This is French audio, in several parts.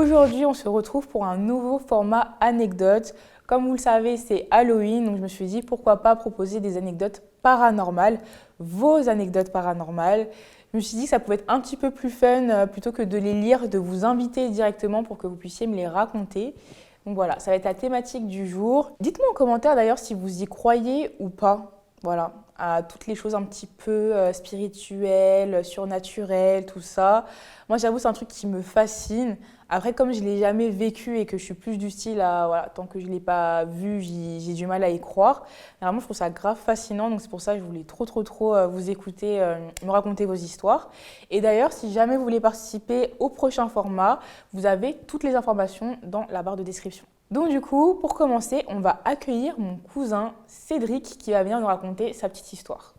Aujourd'hui, on se retrouve pour un nouveau format anecdote. Comme vous le savez, c'est Halloween, donc je me suis dit pourquoi pas proposer des anecdotes paranormales, vos anecdotes paranormales. Je me suis dit que ça pouvait être un petit peu plus fun plutôt que de les lire, de vous inviter directement pour que vous puissiez me les raconter. Donc voilà, ça va être la thématique du jour. Dites-moi en commentaire d'ailleurs si vous y croyez ou pas. Voilà, à toutes les choses un petit peu spirituelles, surnaturelles, tout ça. Moi, j'avoue, c'est un truc qui me fascine. Après, comme je ne l'ai jamais vécu et que je suis plus du style à, voilà, tant que je ne l'ai pas vu, j'ai du mal à y croire. Mais vraiment, je trouve ça grave fascinant. Donc, c'est pour ça que je voulais trop vous écouter, me raconter vos histoires. Et d'ailleurs, si jamais vous voulez participer au prochain format, vous avez toutes les informations dans la barre de description. Donc du coup, pour commencer, on va accueillir mon cousin Cédric qui va venir nous raconter sa petite histoire.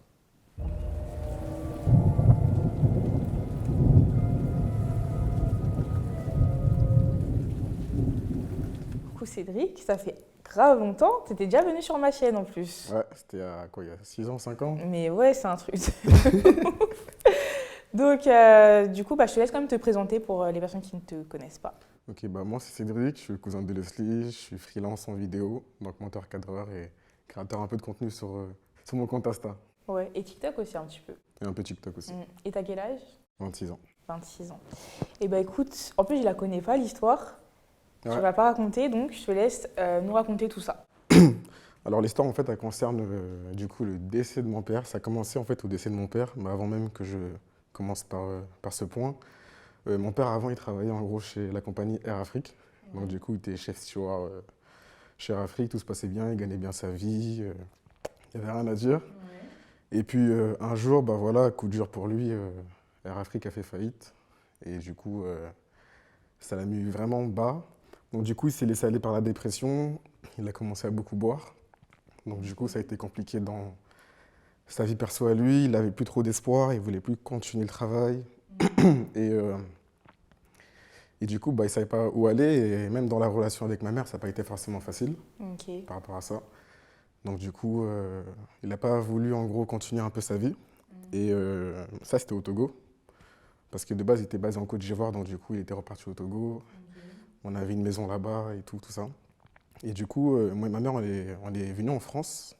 Coucou Cédric, ça fait grave longtemps, t'étais déjà venu sur ma chaîne en plus. Ouais, c'était il y a 6 ans, 5 ans? Mais ouais, c'est un truc. Donc du coup, je te laisse quand même te présenter pour les personnes qui ne te connaissent pas. Ok, moi c'est Cédric, je suis le cousin de Leslie, je suis freelance en vidéo, donc monteur-cadreur et créateur un peu de contenu sur mon compte Insta. Ouais, et TikTok aussi un petit peu. Et un peu TikTok aussi. Et t'as quel âge? 26 ans. 26 ans. Et écoute, en plus je la connais pas l'histoire. Ouais. Tu vas pas raconter, donc je te laisse nous raconter tout ça. Alors l'histoire en fait elle concerne du coup le décès de mon père. Ça a commencé en fait au décès de mon père, mais avant même que je commence par ce point. Mon père avant il travaillait en gros chez la compagnie Air Afrique. Donc du coup il était chef steward chez Air Afrique, tout se passait bien, il gagnait bien sa vie, il n'y avait rien à dire. Et puis un jour, voilà, coup dur pour lui, Air Afrique a fait faillite. Et du coup, ça l'a mis vraiment bas. Donc du coup, il s'est laissé aller par la dépression. Il a commencé à beaucoup boire. Donc du coup, ça a été compliqué dans sa vie perso à lui. Il n'avait plus trop d'espoir, il voulait plus continuer le travail. Et du coup, il ne savait pas où aller. Et même dans la relation avec ma mère, ça n'a pas été forcément facile par rapport à ça. Donc du coup, il n'a pas voulu en gros continuer un peu sa vie. Et ça, c'était au Togo. Parce que de base, il était basé en Côte d'Ivoire, donc du coup, il était reparti au Togo. On avait une maison là-bas et tout ça. Et du coup, moi et ma mère, on est venus en France.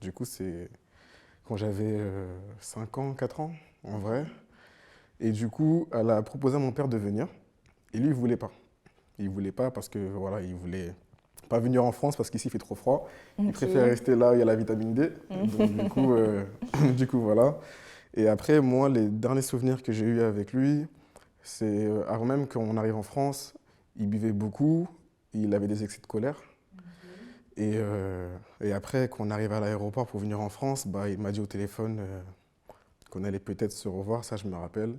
Du coup, c'est quand j'avais 5 ans, 4 ans, en vrai. Et du coup, elle a proposé à mon père de venir. Et lui, il ne voulait pas. Il ne voulait pas parce que, voilà, il voulait pas venir en France parce qu'ici, il fait trop froid. Il préfère rester là où il y a la vitamine D. Donc, du coup, voilà. Et après, moi, les derniers souvenirs que j'ai eus avec lui, c'est avant même qu'on arrive en France, il buvait beaucoup, il avait des excès de colère. Et après, qu'on arrive à l'aéroport pour venir en France, il m'a dit au téléphone qu'on allait peut-être se revoir, ça je me rappelle.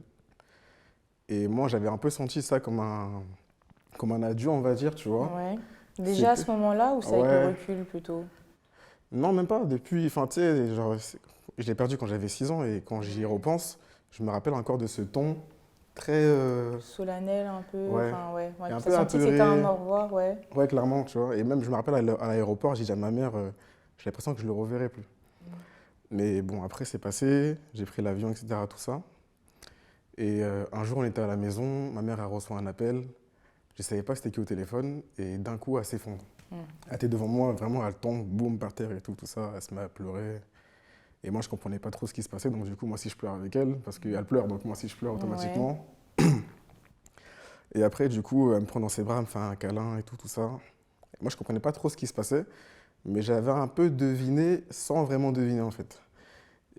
Et moi, j'avais un peu senti ça comme un adieu, on va dire, tu vois. Ouais. Déjà à ce moment-là ou c'est avec le recul plutôt? Non, même pas. Depuis, enfin, tu sais, genre, je l'ai perdu quand j'avais 6 ans et quand j'y repense, je me rappelle encore de ce ton très... solennel un peu, ouais. Enfin, ouais. Et un Tu peu as senti que c'était un apeuré. au revoir, ouais. Ouais, clairement, tu vois. Et même, je me rappelle à l'aéroport, j'ai dit à ma mère, j'ai l'impression que je le reverrai plus. Mais bon, après, c'est passé, j'ai pris l'avion, etc., tout ça. Et un jour, on était à la maison, ma mère a reçu un appel, je ne savais pas c'était qui au téléphone, et d'un coup, elle s'effondre. Elle était devant moi, vraiment, elle tombe, boum, par terre et tout ça, elle se met à pleurer. Et moi, je ne comprenais pas trop ce qui se passait, donc du coup, moi aussi, je pleure avec elle, parce qu'elle pleure, donc moi aussi, je pleure automatiquement. Et après, du coup, elle me prend dans ses bras, elle me fait un câlin et tout ça. Et moi, je ne comprenais pas trop ce qui se passait, mais j'avais un peu deviné sans vraiment deviner, en fait.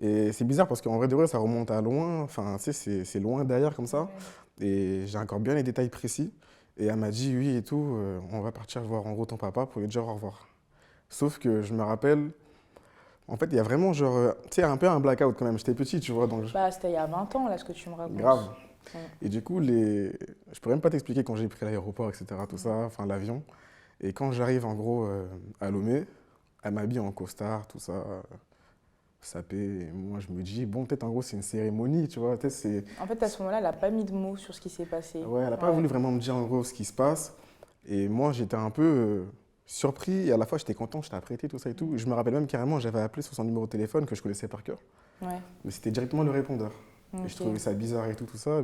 Et c'est bizarre parce qu'en vrai de vrai, ça remonte à loin, enfin, tu sais, c'est loin derrière comme ça. Et j'ai encore bien les détails précis. Et elle m'a dit oui et tout, on va partir voir en gros ton papa pour lui dire au revoir. Sauf que je me rappelle, en fait, il y a vraiment genre, tu sais, un peu un blackout quand même. J'étais petit, tu vois. Donc C'était il y a 20 ans là ce que tu me racontes. Grave. Et du coup, je pourrais même pas t'expliquer quand j'ai pris l'aéroport, etc., tout ça, enfin l'avion. Et quand j'arrive en gros à Lomé, elle m'habille en costard, tout ça. Sapé. Et moi, je me dis, bon, peut-être en gros, c'est une cérémonie, tu vois. En fait, à ce moment-là, elle n'a pas mis de mots sur ce qui s'est passé. Ouais, elle n'a pas voulu vraiment me dire en gros ce qui se passe. Et moi, j'étais un peu surpris et à la fois, j'étais content, j'étais apprêté, tout ça et tout. Je me rappelle même carrément, j'avais appelé sur son numéro de téléphone que je connaissais par cœur. Mais c'était directement le répondeur. Et je trouvais ça bizarre et tout ça.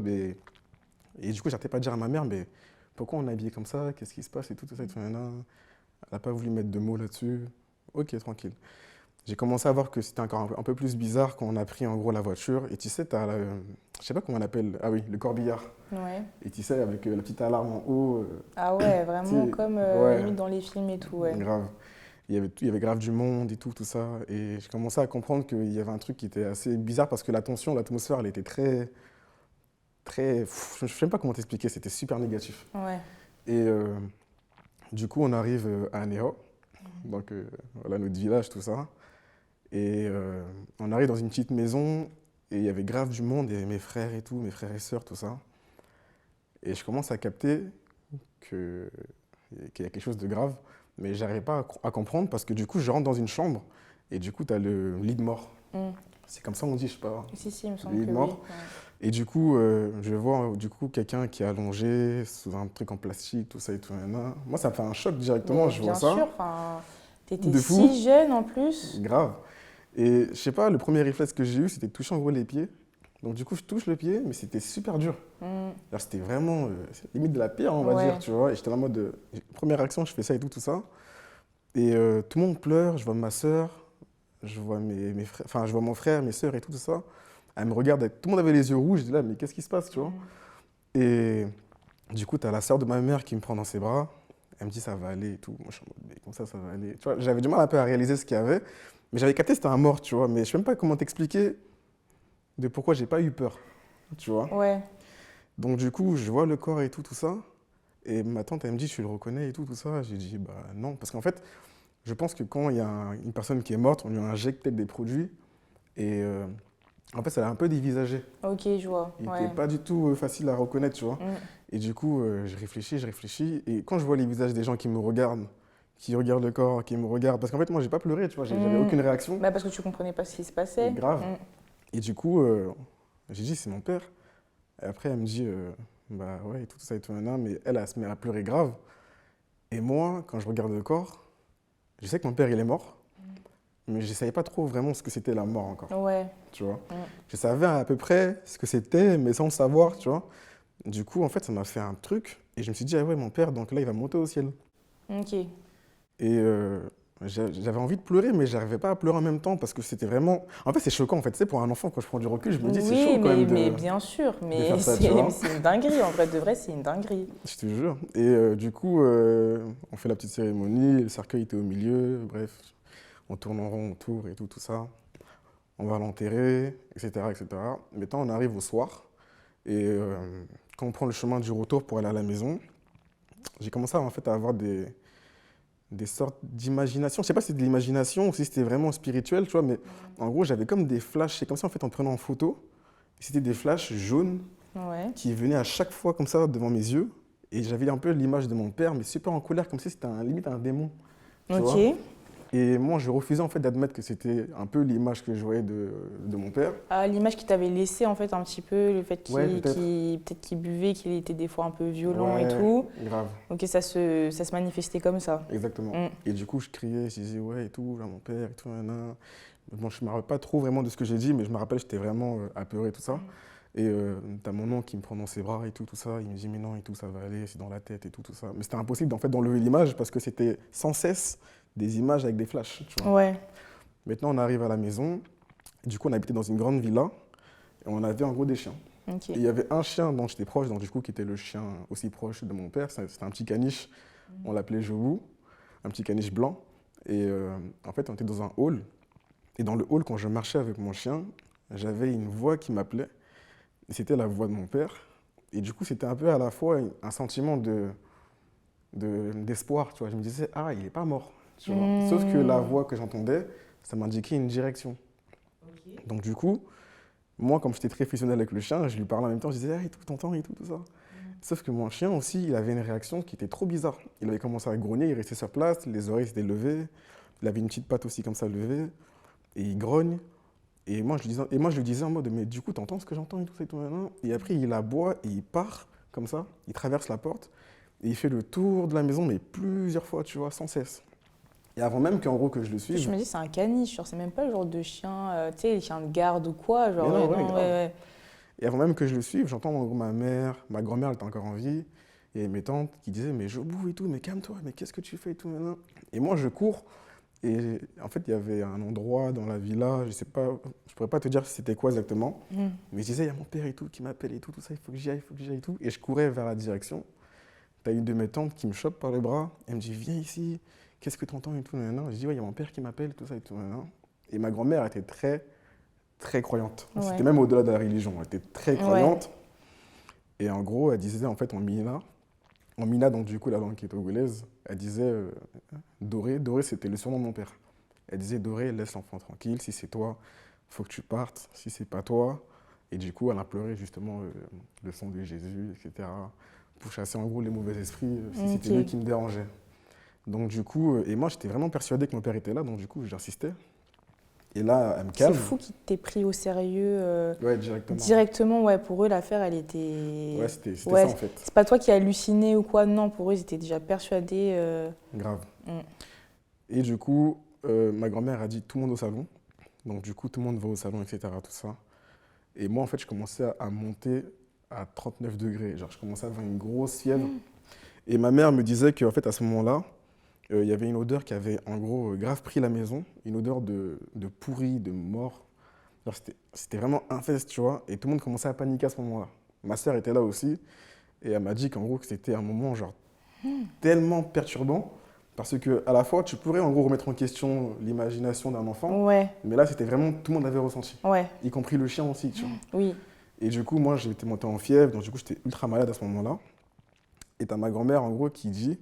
Et du coup, j'arrêtais pas de dire à ma mère, mais pourquoi on est habillé comme ça, qu'est-ce qui se passe et tout ça. Et tout, elle n'a pas voulu mettre de mots là-dessus. Ok, tranquille. J'ai commencé à voir que c'était encore un peu plus bizarre quand on a pris en gros la voiture. Et tu sais, je sais pas comment on appelle, ah oui, le corbillard. Ouais. Et tu sais, avec la petite alarme en haut. Ah ouais, vraiment comme limite dans les films et tout, ouais. Grave. Il y avait grave du monde et tout ça. Et j'ai commencé à comprendre qu'il y avait un truc qui était assez bizarre parce que la tension, l'atmosphère, elle était très, très, je ne sais même pas comment t'expliquer, c'était super négatif. Ouais. Et du coup, on arrive à Néo, donc voilà notre village, tout ça. Et on arrive dans une petite maison et il y avait grave du monde, il y avait mes frères et tout, mes frères et sœurs, tout ça. Et je commence à capter qu'il y a quelque chose de grave, mais j'arrivais pas à comprendre parce que du coup, je rentre dans une chambre et du coup, tu as le lit de mort. C'est comme ça on dit, je sais pas. Si, il me semble le lit que de mort. oui. Ouais. Et du coup, je vois du coup quelqu'un qui est allongé sous un truc en plastique, tout ça et tout. Moi, ça me fait un choc directement, Mais je vois ça. bien sûr, t'étais De fou. si jeune en plus. Grave. Et je sais pas, le premier réflexe que j'ai eu, c'était de toucher en gros les pieds. Donc du coup, je touche le pied, mais c'était super dur. C'était vraiment limite de la pierre, on va dire, tu vois. Et j'étais en mode, première réaction, je fais ça et tout ça. Et tout le monde pleure, je vois ma sœur, je vois mes frères, enfin je vois mon frère, mes sœurs et tout ça. Elle me regarde, tout le monde avait les yeux rouges, je dis là, mais qu'est-ce qui se passe, tu vois. Et du coup, tu as la sœur de ma mère qui me prend dans ses bras. Elle me dit, ça va aller et tout. Moi, je suis en mode, mais comme ça va aller. Tu vois, j'avais du mal un peu à réaliser ce qu'il y avait. Mais j'avais capté que c'était un mort, tu vois. Mais je ne sais même pas comment t'expliquer de pourquoi j'ai pas eu peur, tu vois. Ouais. Donc du coup, je vois le corps et tout ça. Et ma tante, elle me dit, tu le reconnais et tout ça. J'ai dit, bah non. Parce qu'en fait, je pense que quand il y a une personne qui est morte, on lui injecte peut-être des produits. Et en fait, ça l'a un peu dévisagé. Ok, je vois. Il n'était pas du tout facile à reconnaître, tu vois. Et du coup, je réfléchis. Et quand je vois les visages des gens qui me regardent, qui regardent le corps, qui me regardent. Parce qu'en fait, moi, j'ai pas pleuré, tu vois. J'avais aucune réaction. Bah parce que tu comprenais pas ce qui se passait. Grave. Et du coup, j'ai dit, c'est mon père. Et après, elle me dit, bah ouais, et tout ça et tout, mais elle se met à pleurer grave. Et moi, quand je regarde le corps, je sais que mon père, il est mort. Mais je ne savais pas trop vraiment ce que c'était la mort encore. Ouais. Tu vois. Je savais à peu près ce que c'était, mais sans le savoir, tu vois. Du coup, en fait, ça m'a fait un truc. Et je me suis dit, ah ouais, mon père, donc là, il va monter au ciel. Ok. Et j'avais envie de pleurer, mais je n'arrivais pas à pleurer en même temps parce que c'était vraiment... En fait, c'est choquant, en fait. Tu sais, pour un enfant, quand je prends du recul, je me dis, c'est chaud quand même mais bien sûr. Mais ça, c'est une dinguerie, en vrai. De vrai, c'est une dinguerie. Je te jure. Et du coup, on fait la petite cérémonie, le cercueil était au milieu, bref. On tourne en rond autour et tout ça. On va l'enterrer, etc., etc. Maintenant, on arrive au soir. Et quand on prend le chemin du retour pour aller à la maison, j'ai commencé en fait, à avoir des sortes d'imagination. Je ne sais pas si c'était de l'imagination ou si c'était vraiment spirituel, tu vois, mais en gros, j'avais comme des flashs. C'est comme ça, en fait, en prenant en photo, c'était des flashs jaunes qui venaient à chaque fois comme ça devant mes yeux. Et j'avais un peu l'image de mon père, mais super en colère, comme si c'était limite un démon. Tu vois. Et moi, je refusais en fait d'admettre que c'était un peu l'image que je voyais de mon père. Ah, l'image qu'il t'avait laissé en fait un petit peu, le fait peut-être qu'il buvait, qu'il était des fois un peu violent et tout. Grave. Ok, ça se manifestait comme ça. Exactement. Et du coup, je criais, je disais ouais et tout, là mon père et tout, Bon, je ne me rappelle pas trop vraiment de ce que j'ai dit, mais je me rappelle, j'étais vraiment apeuré et tout ça. Et t'as mon oncle qui me prend dans ses bras et tout ça. Il me dit mais non et tout, ça va aller, c'est dans la tête et tout ça. Mais c'était impossible en fait d'enlever l'image parce que c'était sans cesse des images avec des flashs, tu vois. Ouais. Maintenant, on arrive à la maison. Du coup, on habitait dans une grande villa et on avait en gros des chiens. Okay. Et il y avait un chien dont j'étais proche, donc du coup, qui était le chien aussi proche de mon père. C'était un petit caniche, on l'appelait Joubou, un petit caniche blanc. Et en fait, on était dans un hall. Et dans le hall, quand je marchais avec mon chien, j'avais une voix qui m'appelait. Et c'était la voix de mon père. Et du coup, c'était un peu à la fois un sentiment d'espoir. Tu vois. Je me disais, ah, il n'est pas mort. Tu vois. Sauf que la voix que j'entendais, ça m'indiquait une direction. Okay. Donc du coup, moi, comme j'étais très fusionnel avec le chien, je lui parlais en même temps, je disais, ah, et tout, t'entends et tout ça. Sauf que mon chien aussi, il avait une réaction qui était trop bizarre. Il avait commencé à grogner, il restait sur place, les oreilles s'étaient levées, il avait une petite patte aussi comme ça levée, et il grogne. Et moi, je lui disais en mode, mais du coup, t'entends ce que j'entends et tout ça et tout. Et après, il aboie et il part comme ça, il traverse la porte, et il fait le tour de la maison, mais plusieurs fois, tu vois, sans cesse. Et avant même qu'en gros que je le suive... Je me dis, c'est un caniche, c'est même pas le genre de chien, tu sais, les chiens de garde ou quoi. Genre, non, ouais. Et avant même que je le suive, j'entends en gros ma mère, ma grand-mère, elle était encore en vie, Et mes tantes qui disaient, mais Jobou et tout, mais calme-toi, mais qu'est-ce que tu fais et tout, maintenant. Et moi, je cours. Et en fait, il y avait un endroit dans la villa, je sais pas, je pourrais pas te dire c'était quoi exactement, mais je disais, il y a mon père et tout qui m'appelle et tout, tout ça, il faut que j'y aille, il faut que j'y aille et tout. Et je courais vers la direction. T'as une de mes tantes qui me chope par le bras, elle me dit, viens ici, qu'est-ce que tu entends et tout, nanana. Je dis, ouais, il y a mon père qui m'appelle, tout ça et tout, nanana. Et ma grand-mère était très, très croyante. Ouais. C'était même au-delà de la religion, elle était très croyante. Ouais. Et en gros, elle disait, en fait, en Mina, donc du coup, la langue qui est togolaise, elle disait Doré. Doré, c'était le surnom de mon père. Elle disait Doré, laisse l'enfant tranquille. Si c'est toi, faut que tu partes. Si c'est pas toi. Et du coup, elle implorait justement le sang de Jésus, etc. Pour chasser en gros les mauvais esprits, si c'était lui qui me dérangeait. Donc du coup, et moi, j'étais vraiment persuadé que mon père était là. Donc du coup, j'insistais. Et là, elle me calme. C'est fou qu'ils t'aient pris au sérieux. Ouais, directement. Directement, ouais, pour eux, l'affaire, elle était... Ouais, c'était ça, en fait. C'est pas toi qui as halluciné ou quoi, non, pour eux, ils étaient déjà persuadés. Grave. Et du coup, ma grand-mère a dit tout le monde au salon. Donc du coup, tout le monde va au salon, etc., tout ça. Et moi, en fait, je commençais à monter à 39 degrés. Genre, je commençais à avoir une grosse fièvre. Et ma mère me disait qu'en fait, à ce moment-là, il y avait une odeur qui avait en gros grave pris la maison, une odeur de pourri, de mort. C'était vraiment infeste, tu vois, et tout le monde commençait à paniquer à ce moment-là. Ma sœur était là aussi, et elle m'a dit qu'en gros, que c'était un moment genre tellement perturbant, parce que à la fois, tu pourrais en gros remettre en question l'imagination d'un enfant, mais là, c'était vraiment, tout le monde l'avait ressenti, y compris le chien aussi, tu vois. Oui. Et du coup, moi, j'étais monté en fièvre, donc du coup, j'étais ultra malade à ce moment-là. Et t'as ma grand-mère, en gros, qui dit...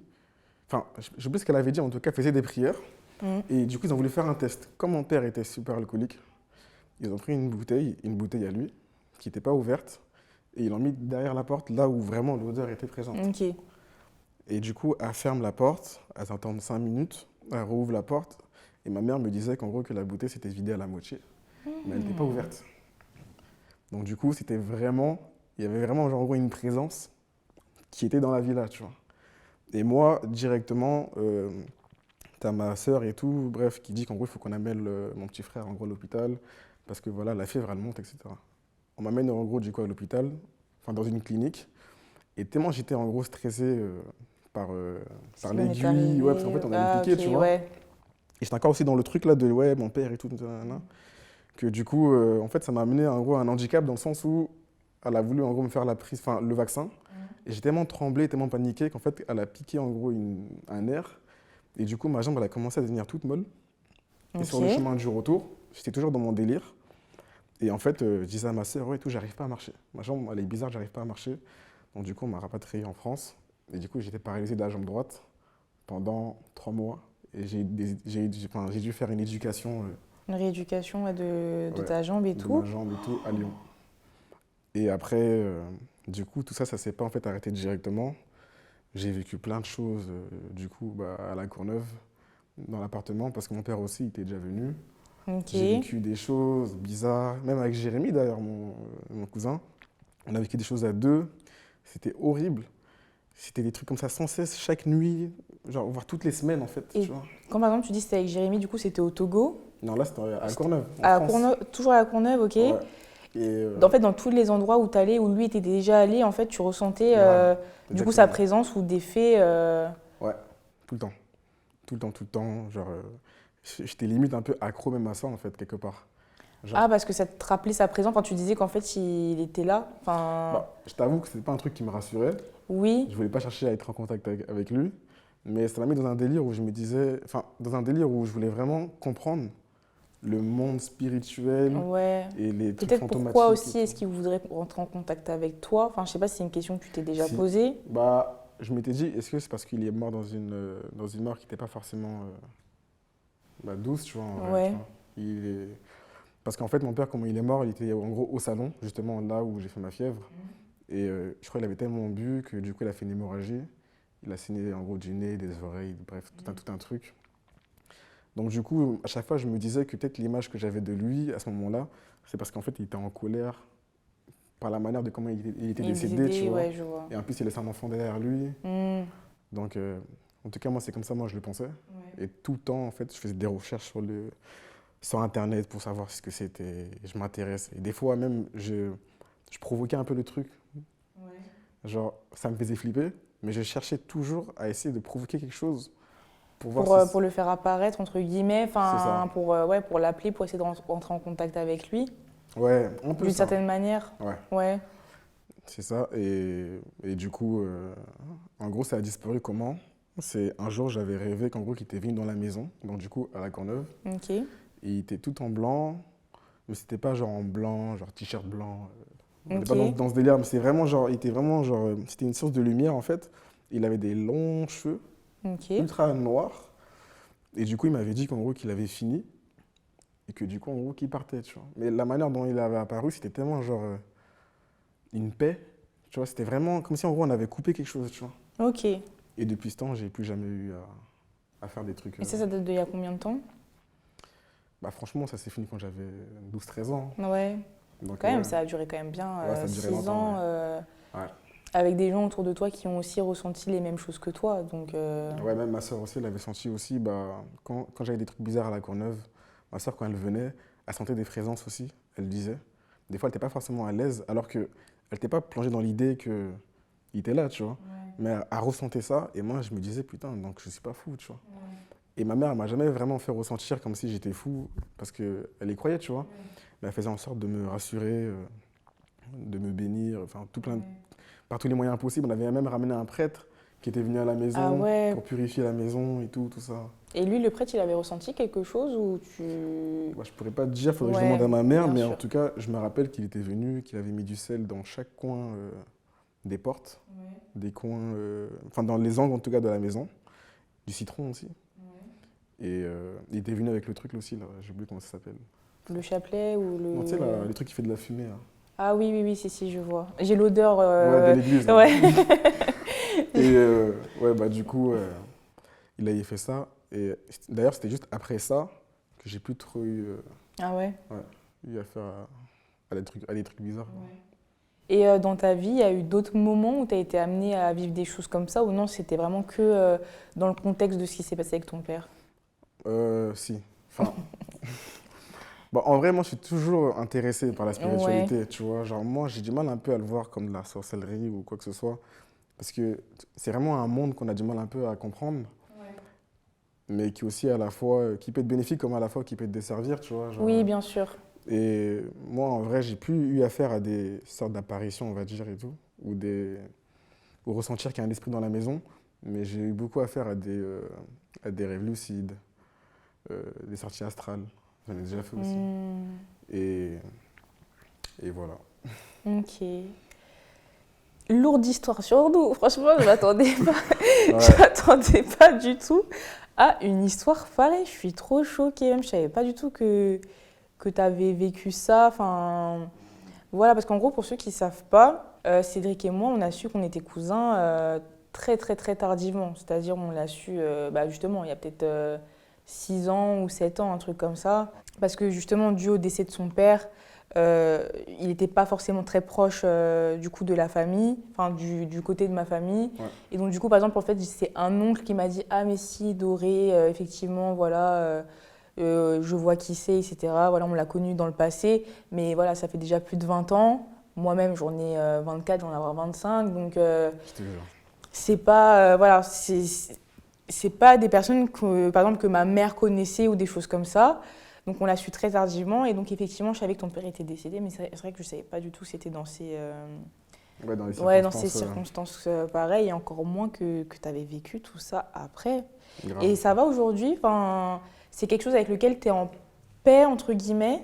Enfin, je sais plus ce qu'elle avait dit, en tout cas, elle faisait des prières. Et du coup, ils ont voulu faire un test. Comme mon père était super alcoolique, ils ont pris une bouteille à lui, qui n'était pas ouverte, et ils l'ont mis derrière la porte, là où vraiment l'odeur était présente. Et du coup, elle ferme la porte, elle s'attend 5 minutes, elle rouvre la porte, et ma mère me disait qu'en gros, que la bouteille s'était vidée à la moitié, mais elle n'était pas ouverte. Donc du coup, c'était vraiment... Il y avait vraiment, genre, en gros, une présence qui était dans la villa, tu vois. Et moi, directement, t'as ma sœur et tout, bref, qui dit qu'en gros, il faut qu'on amène mon petit frère, en gros, à l'hôpital, parce que voilà, la fièvre, elle monte, etc. On m'amène, en gros, du coup, à l'hôpital, enfin, dans une clinique, et tellement j'étais, en gros, stressé par l'aiguille, ouais, parce qu'en fait, on avait piqué, tu vois. Et j'étais encore aussi dans le truc, là, de, ouais, mon père et tout, que du coup, en fait, ça m'a amené, en gros, à un handicap, dans le sens où elle a voulu, en gros, me faire le vaccin. Et j'ai tellement tremblé, tellement paniqué qu'en fait, elle a piqué en gros un nerf. Et du coup, ma jambe, elle a commencé à devenir toute molle. Et sur le chemin du retour, j'étais toujours dans mon délire. Et en fait, je disais à ma sœur, ouais, tout, j'arrive pas à marcher. Ma jambe, elle est bizarre, j'arrive pas à marcher. Donc du coup, on m'a rapatrié en France. Et du coup, j'étais paralysé de la jambe droite pendant 3 mois. Et j'ai dû faire une éducation. Une rééducation de ta jambe et tout. De ma jambe et tout, à Lyon. Et après, du coup, tout ça, ça s'est pas en fait arrêté directement. J'ai vécu plein de choses, du coup, à La Courneuve, dans l'appartement, parce que mon père aussi, il était déjà venu. J'ai vécu des choses bizarres, même avec Jérémy d'ailleurs, mon cousin. On a vécu des choses à deux. C'était horrible. C'était des trucs comme ça sans cesse, chaque nuit, genre voire toutes les semaines en fait. Et tu vois. Quand par exemple tu dis que c'était avec Jérémy, du coup c'était au Togo? Non, là c'était à La Courneuve. Toujours à La Courneuve, ok. Ouais. Et En fait, dans tous les endroits où tu allais, où lui était déjà allé, en fait, tu ressentais du coup sa présence ou des faits. Ouais, tout le temps. Tout le temps. Genre, j'étais limite un peu accro même à ça en fait, quelque part. Genre, parce que ça te rappelait sa présence quand tu disais qu'en fait il était là. Je t'avoue que c'était pas un truc qui me rassurait. Oui. Je voulais pas chercher à être en contact avec lui. Mais ça m'a mis dans un délire où je me disais. Enfin, dans un délire où je voulais vraiment comprendre le monde spirituel et les trucs peut-être fantomatiques. Pourquoi aussi est-ce qu'il voudrait rentrer en contact avec toi? Enfin, je sais pas si c'est une question que tu t'es déjà posée. Je m'étais dit, est-ce que c'est parce qu'il est mort dans une mort qui n'était pas forcément douce, tu vois, en vrai, tu vois. Parce qu'en fait, mon père, comment il est mort, il était en gros au salon, justement là où j'ai fait ma fièvre. Et je crois qu'il avait tellement bu que du coup, il a fait une hémorragie. Il a saigné en gros du nez, des oreilles, bref, tout un truc. Donc du coup, à chaque fois, je me disais que peut-être l'image que j'avais de lui à ce moment-là, c'est parce qu'en fait, il était en colère par la manière de comment il était décédé, tu vois. Ouais, je vois. Et en plus, il laissait un enfant derrière lui. Donc, en tout cas, moi, c'est comme ça, moi, je le pensais. Ouais. Et tout le temps, en fait, je faisais des recherches sur Internet pour savoir ce que c'était. Je m'intéressais. Et des fois, même, je provoquais un peu le truc. Ouais. Genre, ça me faisait flipper. mais je cherchais toujours à essayer de provoquer quelque chose pour voir pour le faire apparaître, entre guillemets, pour l'appeler, pour essayer de rentrer en contact avec lui. Ouais, un peu d'une ça. certaine manière. Ouais. C'est ça. Et du coup, en gros, ça a disparu comment? C'est un jour, j'avais rêvé qu'en gros, qu'il était venu dans la maison, donc du coup, à la Courneuve. Ok. Et il était tout en blanc, mais c'était pas genre en blanc, genre t-shirt blanc. On n'était pas dans ce délire, mais c'est vraiment genre, il était vraiment genre, c'était une source de lumière en fait. Il avait des longs cheveux, ultra noirs. Et du coup, il m'avait dit qu'en gros, qu'il avait fini. Et que du coup, en gros, qu'il partait, tu vois. Mais la manière dont il avait apparu, c'était tellement genre une paix. Tu vois, c'était vraiment comme si en gros, on avait coupé quelque chose, tu vois. Ok. Et depuis ce temps, j'ai plus jamais eu à faire des trucs. Et ça date d'il y a combien de temps? Bah franchement, ça s'est fini quand j'avais 12-13 ans. Ouais. Donc, quand même, ça a duré quand même bien 6 ans. Ouais. Avec des gens autour de toi qui ont aussi ressenti les mêmes choses que toi. Donc, ouais, même ma soeur aussi, elle avait senti aussi, quand j'avais des trucs bizarres à la Courneuve, ma soeur, quand elle venait, elle sentait des présences aussi, elle disait. Des fois, elle n'était pas forcément à l'aise, alors qu'elle n'était pas plongée dans l'idée qu'il était là, tu vois. Ouais. Mais elle ressentait ça, et moi, je me disais, putain, donc je ne suis pas fou, tu vois. Ouais. Et ma mère, elle ne m'a jamais vraiment fait ressentir comme si j'étais fou, parce qu'elle y croyait, tu vois. Ouais. Mais elle faisait en sorte de me rassurer, de me bénir, enfin, par tous les moyens possibles. On avait même ramené un prêtre qui était venu à la maison pour purifier la maison et tout ça. Et lui, le prêtre, il avait ressenti quelque chose ou tu... Je pourrais pas te dire, il faudrait que je demande à ma mère, mais en tout cas, je me rappelle qu'il était venu, qu'il avait mis du sel dans chaque coin des portes, des coins, dans les angles en tout cas de la maison, du citron aussi. Et il était venu avec le truc aussi, là, j'ai oublié comment ça s'appelle. Le chapelet ou le... Non, tu sais, le truc qui fait de la fumée. Là. Ah oui, si, je vois. J'ai l'odeur... de l'église. Ouais. Et du coup, il avait fait ça. Et d'ailleurs, c'était juste après ça que j'ai plus trop eu, eu affaire à des trucs bizarres. Ouais. Et dans ta vie, il y a eu d'autres moments où tu as été amené à vivre des choses comme ça ou non, c'était vraiment que dans le contexte de ce qui s'est passé avec ton père? Si. Enfin, en vrai, moi, je suis toujours intéressé par la spiritualité, tu vois. Genre, moi, j'ai du mal un peu à le voir comme de la sorcellerie ou quoi que ce soit. Parce que c'est vraiment un monde qu'on a du mal un peu à comprendre. Mais qui aussi à la fois, qui peut être bénéfique comme à la fois qui peut te desservir, tu vois. Genre, oui, bien sûr. Et moi, en vrai, j'ai plus eu affaire à des sortes d'apparitions, on va dire, et tout, ou ressentir qu'il y a un esprit dans la maison, mais j'ai eu beaucoup affaire à des rêves lucides, des sorties astrales, j'en ai déjà fait aussi. Et voilà. Ok. Lourde histoire sur nous, franchement, je m'attendais je m'attendais pas du tout à une histoire pareille. Je suis trop choquée, même je savais pas du tout que tu avais vécu ça. Enfin, voilà, parce qu'en gros, pour ceux qui ne savent pas, Cédric et moi, on a su qu'on était cousins très, très, très tardivement. C'est-à-dire, on l'a su, justement, il y a peut-être 6 ans ou 7 ans, un truc comme ça. Parce que justement, dû au décès de son père, il n'était pas forcément très proche du coup de la famille, enfin du côté de ma famille. Ouais. Et donc du coup, par exemple, en fait, c'est un oncle qui m'a dit « Ah mais si, Doré, effectivement, voilà, je vois qui c'est, etc. Voilà, on l'a connu dans le passé, mais voilà, ça fait déjà plus de 20 ans. Moi-même, j'en ai 24, j'en ai avoir 25, donc c'est pas, c'est pas des personnes que, par exemple, que ma mère connaissait ou des choses comme ça. Donc on l'a su très tardivement et donc effectivement je savais que ton père était décédé, mais c'est vrai que je ne savais pas du tout c'était dans ces, dans ces circonstances pareilles et encore moins que tu avais vécu tout ça après. Grave. Et ça va aujourd'hui, c'est quelque chose avec lequel tu es en paix entre guillemets?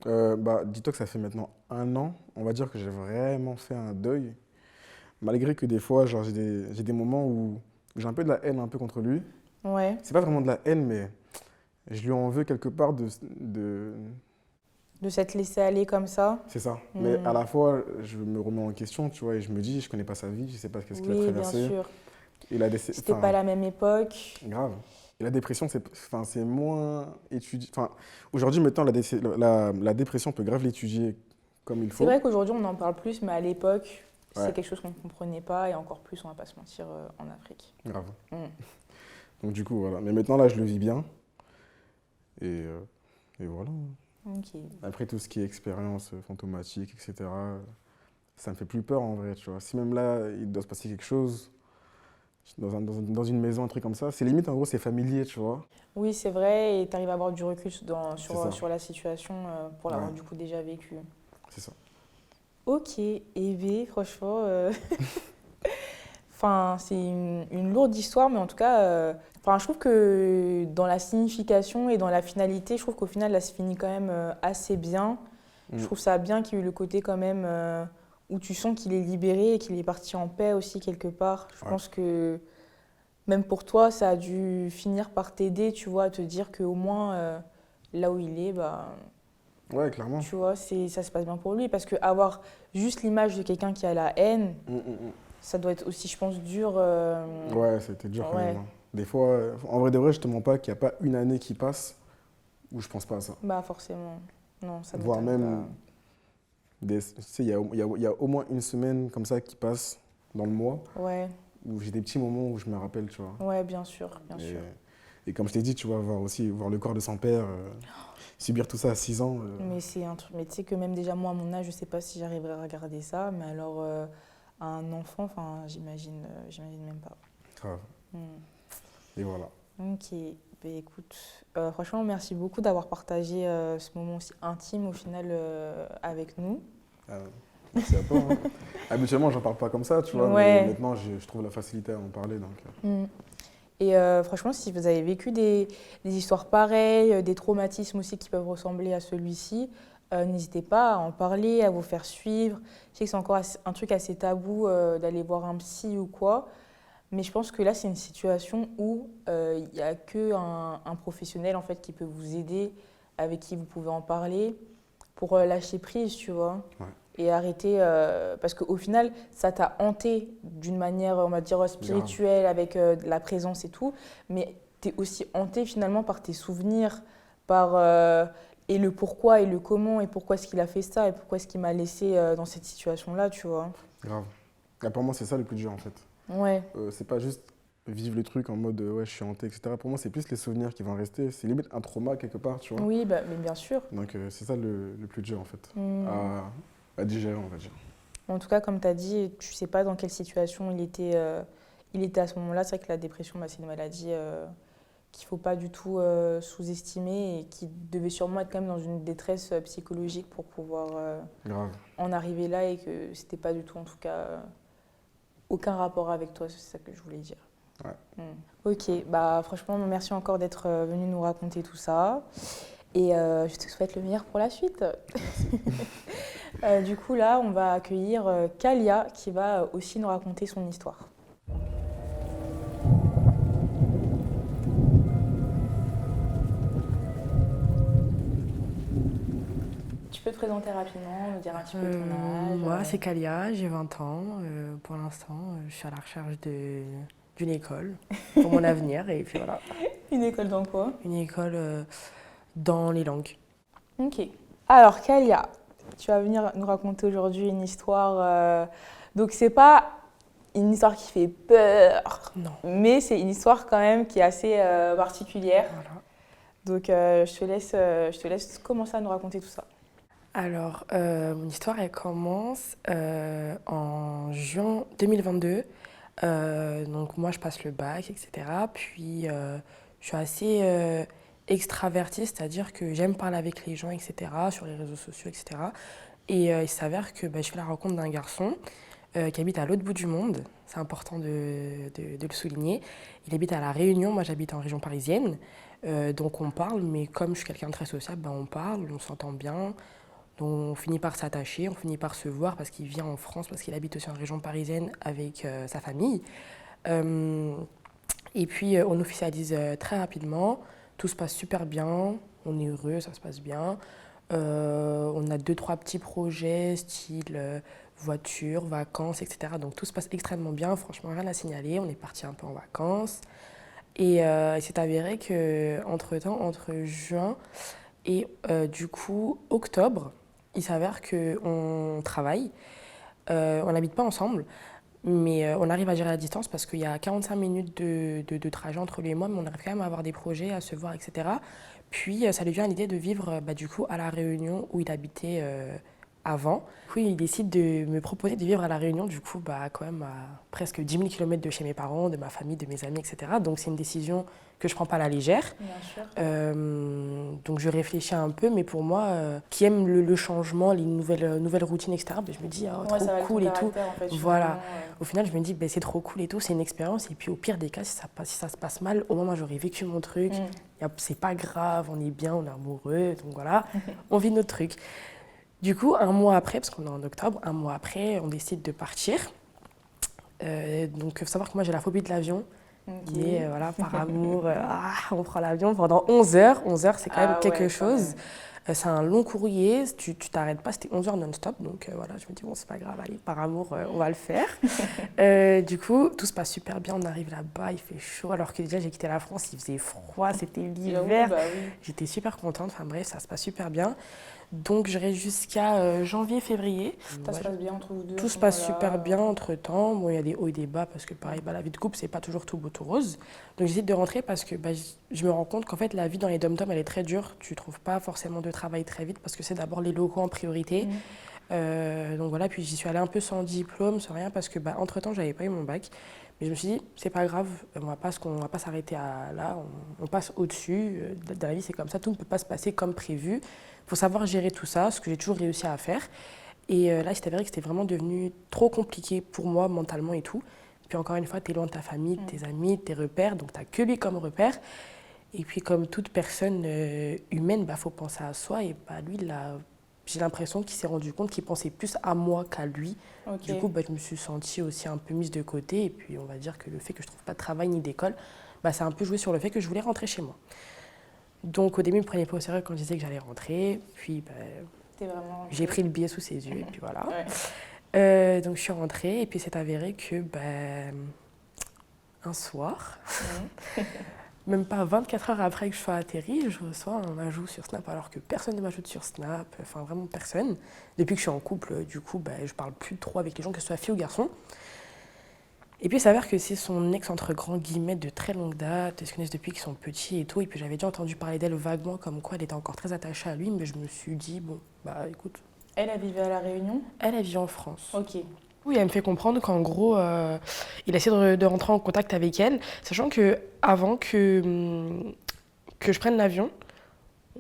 Dis-toi que ça fait maintenant 1 an, on va dire que j'ai vraiment fait un deuil, malgré que des fois j'ai des moments où j'ai un peu de la haine un peu contre lui. Ouais. C'est pas vraiment de la haine, mais je lui en veux quelque part de s'être laissé aller comme ça. C'est ça. Mais à la fois, je me remets en question, tu vois, et je me dis, je connais pas sa vie, je sais pas qu'est-ce qu'il a traversé. Oui, bien sûr. C'était pas la même époque. Grave. Et la dépression, c'est moins étudié. Aujourd'hui, maintenant, la dépression, on peut grave l'étudier comme il faut. C'est vrai qu'aujourd'hui, on en parle plus, mais à l'époque, c'est quelque chose qu'on ne comprenait pas, et encore plus, on va pas se mentir, en Afrique. Grave. Donc du coup, voilà. Mais maintenant, là, je le vis bien. Et voilà. Okay. Après tout ce qui est expérience fantomatique, etc., ça me fait plus peur en vrai, tu vois. Si même là, il doit se passer quelque chose, dans une maison, un truc comme ça. C'est limite, en gros, c'est familier, tu vois. Oui, c'est vrai, et tu arrives à avoir du recul sur la situation pour l'avoir du coup déjà vécu. C'est ça. Ok, et B, franchement, enfin, c'est une lourde histoire, mais en tout cas, enfin, je trouve que dans la signification et dans la finalité, je trouve qu'au final, là, se finit quand même assez bien. Je trouve ça bien qu'il y ait eu le côté quand même où tu sens qu'il est libéré et qu'il est parti en paix aussi quelque part. Je pense que même pour toi, ça a dû finir par t'aider, tu vois, à te dire qu'au moins, là où il est, bah, ouais, clairement. tu vois, ça se passe bien pour lui. Parce qu'avoir juste l'image de quelqu'un qui a la haine, ça doit être aussi, je pense, dur. Ouais, c'était dur quand ouais. même. Hein. Des fois, en vrai de vrai, je te mens pas qu'il n'y a pas une année qui passe où je pense pas à ça. Bah forcément. Non, ça Voire m'étonne même, tu sais, il y a au moins une semaine comme ça qui passe dans le mois pas. Ouais, où j'ai des petits moments où je me rappelle, tu vois. ouais, bien sûr, bien sûr. Et comme je t'ai dit, tu vois, voir le corps de son père, subir tout ça à 6 ans. Mais c'est un truc. Mais tu sais que même déjà moi à mon âge, je sais pas si j'arriverai à regarder ça. Mais alors à un enfant, enfin, j'imagine même pas. Grave. Et voilà. Ok. Ben, écoute, franchement, merci beaucoup d'avoir partagé ce moment aussi intime au final avec nous. Merci à toi. Hein. Habituellement, j'en parle pas comme ça, tu vois, mais maintenant, je trouve la facilité à en parler. Donc. Et franchement, si vous avez vécu des histoires pareilles, des traumatismes aussi qui peuvent ressembler à celui-ci, n'hésitez pas à en parler, à vous faire suivre. Je sais que c'est encore un truc assez tabou d'aller voir un psy ou quoi, mais je pense que là, c'est une situation où il n'y a qu'un professionnel en fait, qui peut vous aider, avec qui vous pouvez en parler, pour lâcher prise, tu vois. Ouais. Et arrêter, parce qu'au final, ça t'a hanté d'une manière, on va dire, spirituelle, avec la présence et tout, mais tu es aussi hanté finalement par tes souvenirs, et le pourquoi et le comment, et pourquoi est-ce qu'il a fait ça, et pourquoi est-ce qu'il m'a laissé dans cette situation-là, tu vois. Grave. Et pour moi, c'est ça le plus dur, en fait. Ouais. C'est pas juste vivre le truc en mode ouais, je suis hanté, etc. Pour moi, c'est plus les souvenirs qui vont rester. C'est limite un trauma quelque part, tu vois. Oui, bah, mais bien sûr. Donc, c'est ça le plus dur, en fait. À digérer, on va dire. En tout cas, comme tu as dit, tu sais pas dans quelle situation il était à ce moment-là. C'est vrai que la dépression, bah, c'est une maladie qu'il ne faut pas du tout sous-estimer et qui devait sûrement être quand même dans une détresse psychologique pour pouvoir en arriver là, et que c'était pas du tout, en tout cas, aucun rapport avec toi, c'est ça que je voulais dire. Ouais. Ok, bah franchement, merci encore d'être venu nous raconter tout ça. Et je te souhaite le meilleur pour la suite. Du coup, là, on va accueillir Kalia qui va aussi nous raconter son histoire. Tu peux te présenter rapidement, nous dire un petit peu ton âge. Moi, c'est Kalia, j'ai 20 ans. Pour l'instant, je suis à la recherche d'une école pour mon avenir. Et puis voilà. Une école dans quoi? Une école dans les langues. Ok. Alors, Kalia, tu vas venir nous raconter aujourd'hui une histoire. Donc, c'est pas une histoire qui fait peur. Non. Mais c'est une histoire quand même qui est assez particulière. Voilà. Donc, je te laisse commencer à nous raconter tout ça. Alors, mon histoire, elle commence en juin 2022. Donc, moi, je passe le bac, etc. Puis, je suis assez extravertie, c'est-à-dire que j'aime parler avec les gens, etc., sur les réseaux sociaux, etc. Et il s'avère que je fais la rencontre d'un garçon qui habite à l'autre bout du monde. C'est important de le souligner. Il habite à La Réunion, moi j'habite en région parisienne. Donc on parle, mais comme je suis quelqu'un de très sociable, on parle, on s'entend bien. Donc on finit par s'attacher, on finit par se voir parce qu'il vient en France, parce qu'il habite aussi en région parisienne avec sa famille. Et puis on officialise très rapidement, tout se passe super bien, on est heureux, ça se passe bien. On a 2-3 petits projets, style voiture, vacances, etc. Donc tout se passe extrêmement bien, franchement rien à signaler, on est parti un peu en vacances. Et il s'est avéré qu'entre-temps, entre juin et du coup octobre, il s'avère qu'on travaille. On n'habite pas ensemble, mais on arrive à gérer la distance parce qu'il y a 45 minutes de trajet entre lui et moi, mais on arrive quand même à avoir des projets, à se voir, etc. Puis ça lui vient l'idée de vivre du coup à La Réunion où il habitait avant. Oui, il décide de me proposer de vivre à La Réunion, du coup, quand même à presque 10 000 km de chez mes parents, de ma famille, de mes amis, etc. Donc c'est une décision que je ne prends pas à la légère. Bien sûr. Donc je réfléchis un peu, mais pour moi, qui aime le changement, les nouvelles routines, etc., je me dis, trop cool et tout. En fait, voilà. Au final, je me dis, c'est trop cool et tout, c'est une expérience. Et puis au pire des cas, si ça se passe mal, au moins j'aurais vécu mon truc. C'est pas grave, on est bien, on est amoureux, donc voilà, on vit notre truc. Du coup, un mois après, parce qu'on est en octobre, un mois après, on décide de partir. Donc, il faut savoir que moi, j'ai la phobie de l'avion. Mais voilà, par amour, on prend l'avion pendant 11 heures. 11 heures, c'est quand même quelque chose. C'est un long courrier, tu t'arrêtes pas, c'était 11 heures non-stop. Donc voilà, je me dis, bon, c'est pas grave, allez, par amour, on va le faire. Du coup, tout se passe super bien. On arrive là-bas, il fait chaud. Alors que déjà, j'ai quitté la France, il faisait froid, c'était l'hiver. J'étais super contente. Enfin bref, ça se passe super bien. Donc je reste jusqu'à janvier-février. Ça se passe bien entre vous deux? Tout se passe super bien entre-temps. Bon, il y a des hauts et des bas parce que pareil, la vie de couple, c'est pas toujours tout beau, tout rose. Donc j'hésite de rentrer parce que je me rends compte qu'en fait, la vie dans les dom-toms, elle est très dure. Tu trouves pas forcément de travail très vite parce que c'est d'abord les locaux en priorité. Donc voilà, puis j'y suis allée un peu sans diplôme, sans rien parce que entre-temps, j'avais pas eu mon bac. Mais je me suis dit, c'est pas grave, on va pas s'arrêter là, on passe au-dessus. Dans la vie, c'est comme ça, tout ne peut pas se passer comme prévu. Il faut savoir gérer tout ça, ce que j'ai toujours réussi à faire. Et là, il s'est avéré que c'était vraiment devenu trop compliqué pour moi, mentalement et tout. Puis encore une fois, tu es loin de ta famille, de tes amis, de tes repères, donc tu n'as que lui comme repère. Et puis comme toute personne humaine, faut penser à soi. Et lui, j'ai l'impression qu'il s'est rendu compte qu'il pensait plus à moi qu'à lui. Du coup, je me suis sentie aussi un peu mise de côté. Et puis on va dire que le fait que je ne trouve pas de travail ni d'école, ça a un peu joué sur le fait que je voulais rentrer chez moi. Donc au début, il ne me prenait pas au sérieux quand je disais que j'allais rentrer. Puis j'ai pris le billet sous ses yeux et puis voilà. Donc je suis rentrée et puis c'est avéré que un soir, même pas 24 heures après que je sois atterrie, je reçois un ajout sur Snap alors que personne ne m'ajoute sur Snap, enfin vraiment personne. Depuis que je suis en couple, du coup, je parle plus trop avec les gens, que ce soit fille ou garçon. Et puis, il s'avère que c'est son ex, entre grands guillemets, de très longue date. Ils se connaissent depuis qu'ils sont petits et tout. Et puis, j'avais déjà entendu parler d'elle vaguement, comme quoi elle était encore très attachée à lui. Mais je me suis dit, bon, écoute. Elle vivait à La Réunion? Elle vit en France. Ok. Oui, elle me fait comprendre qu'en gros, il essaie de rentrer en contact avec elle. Sachant qu'avant que je prenne l'avion,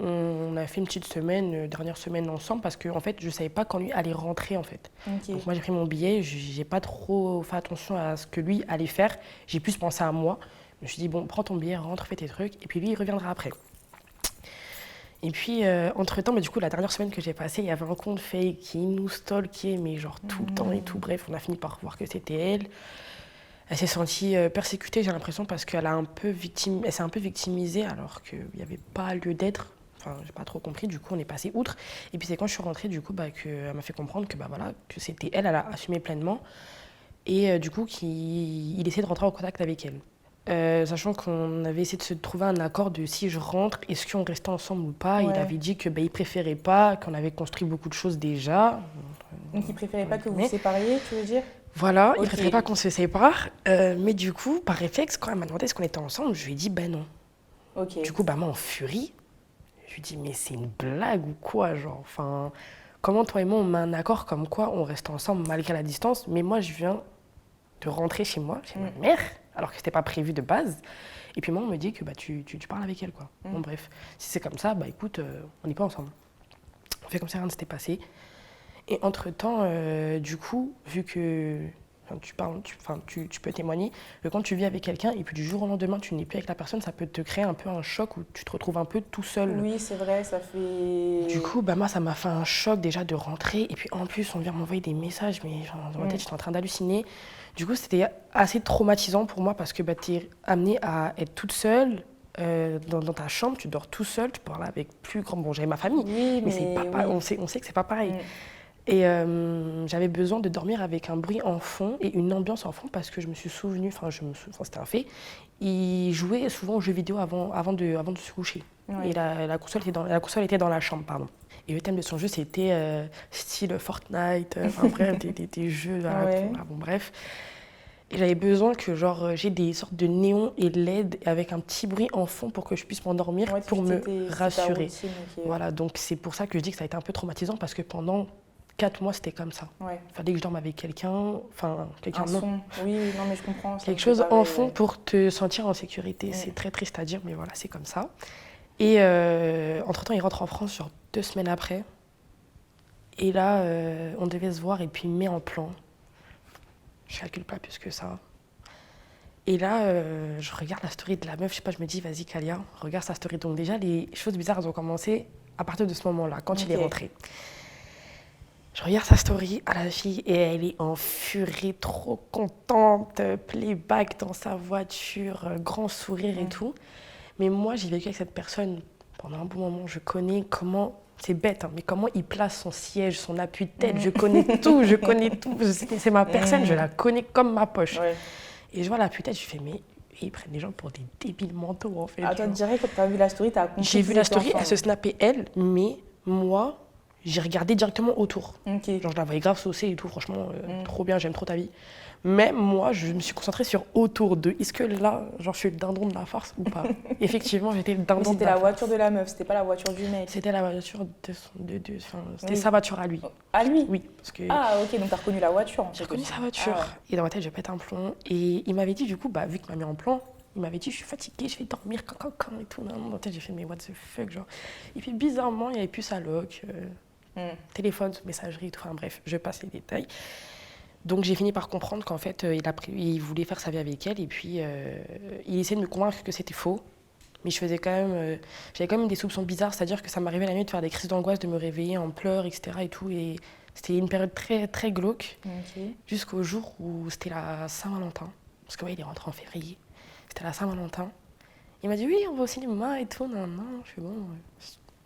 on a fait une petite dernière semaine ensemble parce que en fait, je ne savais pas quand lui allait rentrer en fait. Donc moi j'ai pris mon billet, j'ai pas trop fait attention à ce que lui allait faire. J'ai plus pensé à moi. Je me suis dit bon, prends ton billet, rentre, fais tes trucs et puis lui il reviendra après. Et puis entre-temps, du coup la dernière semaine que j'ai passée, il y avait un compte fake qui nous stalkait mais genre tout le temps et tout. Bref, on a fini par voir que c'était elle. Elle s'est sentie persécutée, j'ai l'impression, parce qu'elle s'est un peu victimisée alors qu'il n'y avait pas lieu d'être. Enfin, j'ai pas trop compris, du coup on est passé outre. Et puis c'est quand je suis rentrée, du coup, qu'elle m'a fait comprendre que, que c'était elle a assumé pleinement. Et du coup, il essaie de rentrer en contact avec elle. Sachant qu'on avait essayé de se trouver un accord de si je rentre, est-ce qu'on restait ensemble ou pas. Il avait dit que il préférait pas, qu'on avait construit beaucoup de choses déjà. Donc il préférait pas que vous vous sépariez, tu veux dire? Voilà, il préférait pas qu'on se sépare. Mais du coup, par réflexe, quand elle m'a demandé est-ce qu'on était ensemble, je lui ai dit non. Du coup, moi en furie, je lui dis mais c'est une blague ou quoi, genre, enfin, comment toi et moi on met un accord comme quoi on reste ensemble malgré la distance, mais moi je viens de rentrer chez moi, chez ma mère, alors que c'était pas prévu de base. Et puis moi on me dit que tu parles avec elle quoi. Bon bref, si c'est comme ça, écoute, on n'est pas ensemble. On fait comme si rien ne s'était passé. Et entre-temps, du coup, vu que tu peux témoigner que quand tu vis avec quelqu'un et puis du jour au lendemain tu n'es plus avec la personne, ça peut te créer un peu un choc où tu te retrouves un peu tout seul. Oui, c'est vrai, ça fait... Du coup, moi ça m'a fait un choc déjà de rentrer et puis en plus on vient m'envoyer des messages, mais dans ma tête j'étais en train d'halluciner. Du coup c'était assez traumatisant pour moi parce que tu es amenée à être toute seule. Dans ta chambre, tu dors tout seul, tu parles avec plus grand... Bon, j'avais ma famille, mais c'est pas, on sait que c'est pas pareil. Et j'avais besoin de dormir avec un bruit en fond et une ambiance en fond parce que je me suis souvenue, c'était un fait, il jouait souvent aux jeux vidéo avant de se coucher. Et la console était dans la chambre, pardon. Et le thème de son jeu, c'était style Fortnite, bref, des jeux, bon, bref. Et j'avais besoin que j'ai des sortes de néons et LED avec un petit bruit en fond pour que je puisse m'endormir, pour me rassurer. Voilà, donc c'est pour ça que je dis que ça a été un peu traumatisant parce que pendant 4 mois, c'était comme ça. Ouais. Il fallait que je dorme avec quelqu'un, quelqu'un non. Son. Oui, non, mais je comprends. Quelque chose en fond pour te sentir en sécurité. C'est très triste à dire, mais voilà, c'est comme ça. Et entre-temps, il rentre en France, genre 2 semaines après. Et là, on devait se voir et puis il me met en plan. Je calcule pas plus que ça. Et là, je regarde la story de la meuf, je sais pas, je me dis, vas-y Kalia, regarde sa story. Donc déjà, les choses bizarres, elles ont commencé à partir de ce moment-là, quand il est rentré. Je regarde sa story à la fille et elle est en furie, trop contente, playback dans sa voiture, grand sourire et tout. Mais moi, j'ai vécu avec cette personne pendant un bon moment. Je connais comment, c'est bête, hein, mais comment il place son siège, son appui de tête. Je connais tout, je connais tout. C'est ma personne, je la connais comme ma poche. Ouais. Et je vois l'appui de tête, je fais, mais ils prennent les gens pour des débiles mentaux, en fait. Attends, direct, quand tu as vu la story, tu as compris. J'ai vu la story, elle se snappait elle, mais moi, j'ai regardé directement autour. Okay. Genre, je la voyais grave saucée et tout, franchement, trop bien, j'aime trop ta vie. Mais moi, je me suis concentrée sur autour de est-ce que là, genre, je suis le dindon de la farce ou pas. Effectivement, j'étais le dindon de la farce. C'était la voiture de la meuf, c'était pas la voiture du mec. C'était la voiture c'était sa voiture à lui. À lui? Oui. Parce que ah, ok, donc t'as reconnu la voiture. J'ai reconnu sa voiture. Ah. Et dans ma tête, je pète un plomb. Et il m'avait dit, du coup, bah, vu qu'il m'a mis en plan, il m'avait dit, je suis fatiguée, je vais dormir, et tout. Dans ma tête, j'ai fait, mais what the fuck, genre. Et puis, bizarrement, il n'y avait plus sa loc, téléphone, messagerie, tout. Enfin, bref, je passe les détails. Donc j'ai fini par comprendre qu'en fait, il voulait faire sa vie avec elle et puis il essayait de me convaincre que c'était faux. Mais j'avais quand même des soupçons bizarres, c'est-à-dire que ça m'arrivait la nuit de faire des crises d'angoisse, de me réveiller en pleurs, etc. et tout. Et c'était une période très, très glauque, jusqu'au jour où c'était la Saint-Valentin. Parce que ouais, il est rentré en février. C'était la Saint-Valentin. Il m'a dit oui, on va au cinéma et tout. Non, je suis bon.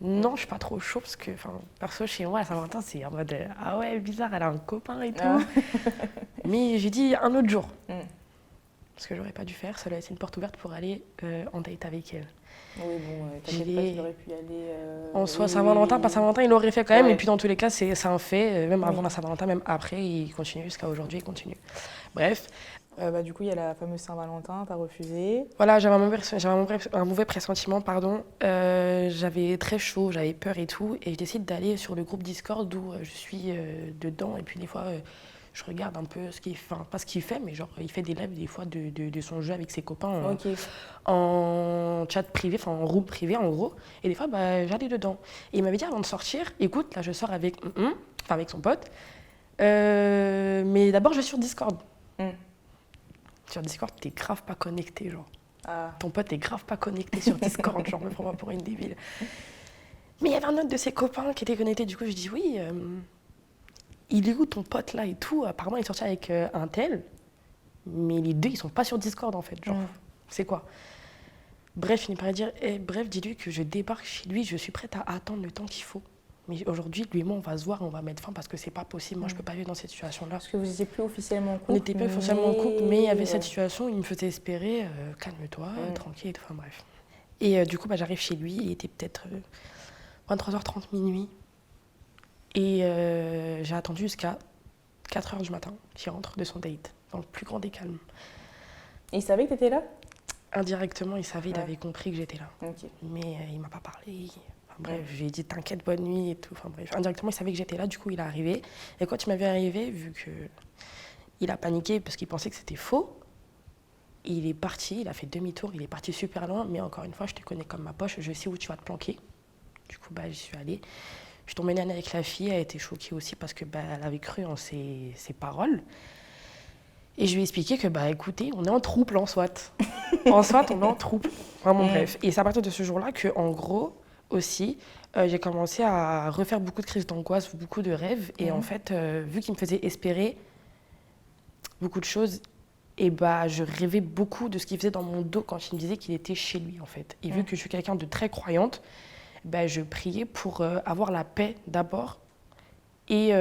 Non, je suis pas trop chaud parce que, perso, chez moi, à Saint-Valentin, c'est en mode ah ouais, bizarre, elle a un copain et tout. Mais j'ai dit un autre jour. Parce que j'aurais pas dû faire, ça laisse une porte ouverte pour aller en date avec elle. Oui, bon, t'inquiète pas, tu aurais pu y aller. En soi, Saint-Valentin, pas Saint-Valentin, il l'aurait fait quand même. Et puis dans tous les cas, c'est un fait. Même avant la Saint-Valentin, même après, il continue jusqu'à aujourd'hui, il continue. Bref. Du coup, il y a la fameuse Saint-Valentin, t'as refusé. Voilà, j'avais un mauvais pressentiment, pardon. J'avais très chaud, j'avais peur et tout. Et je décide d'aller sur le groupe Discord où je suis dedans. Et puis des fois, je regarde un peu ce qu'il fait. Enfin, pas ce qu'il fait, mais genre, il fait des lives des fois de son jeu avec ses copains en chat privé, enfin en room privé en gros. Et des fois, j'allais dedans. Et il m'avait dit avant de sortir, écoute, là je sors avec son pote. Mais d'abord, je vais sur Discord. Sur Discord, t'es grave pas connecté, genre. Ah. Ton pote est grave pas connecté sur Discord, genre, me prends pas pour une débile. Mais il y avait un autre de ses copains qui était connecté, du coup, je dis oui, il est où ton pote là et tout? Apparemment, il est sorti avec un tel, mais les deux, ils sont pas sur Discord en fait, genre, c'est quoi? Bref, il finit par dire, bref, dis-lui que je débarque chez lui, je suis prête à attendre le temps qu'il faut. Mais aujourd'hui, lui et moi, on va se voir et on va mettre fin parce que c'est pas possible. Moi, je peux pas vivre dans cette situation-là. Parce que vous n'étiez plus officiellement en couple. On n'était plus officiellement en couple, mais il y avait cette situation où il me faisait espérer, calme-toi, tranquille, enfin bref. Et du coup, j'arrive chez lui, il était peut-être 23h30, minuit. Et j'ai attendu jusqu'à 4h du matin qu'il rentre de son date, dans le plus grand des calmes. Et il savait que tu étais là? Indirectement, il savait, il avait compris que j'étais là. Okay. Mais il m'a pas parlé. Bref, je lui ai dit t'inquiète, bonne nuit et tout. Enfin bref, indirectement, il savait que j'étais là, du coup, il est arrivé. Et quand il m'a vu arriver, vu qu'il a paniqué parce qu'il pensait que c'était faux, il est parti, il a fait demi-tour, il est parti super loin. Mais encore une fois, je te connais comme ma poche, je sais où tu vas te planquer. Du coup, j'y suis allée. Je suis tombée nez à nez avec la fille, elle a été choquée aussi parce que elle avait cru en ses paroles. Et je lui ai expliqué que, écoutez, on est en trouble en SWAT. En SWAT, on est en trouble. Vraiment, bref. Et c'est à partir de ce jour-là que, en gros, aussi, j'ai commencé à refaire beaucoup de crises d'angoisse, beaucoup de rêves. Et en fait, vu qu'il me faisait espérer beaucoup de choses, et je rêvais beaucoup de ce qu'il faisait dans mon dos quand il me disait qu'il était chez lui, en fait. Et vu que je suis quelqu'un de très croyante, je priais pour avoir la paix d'abord. Et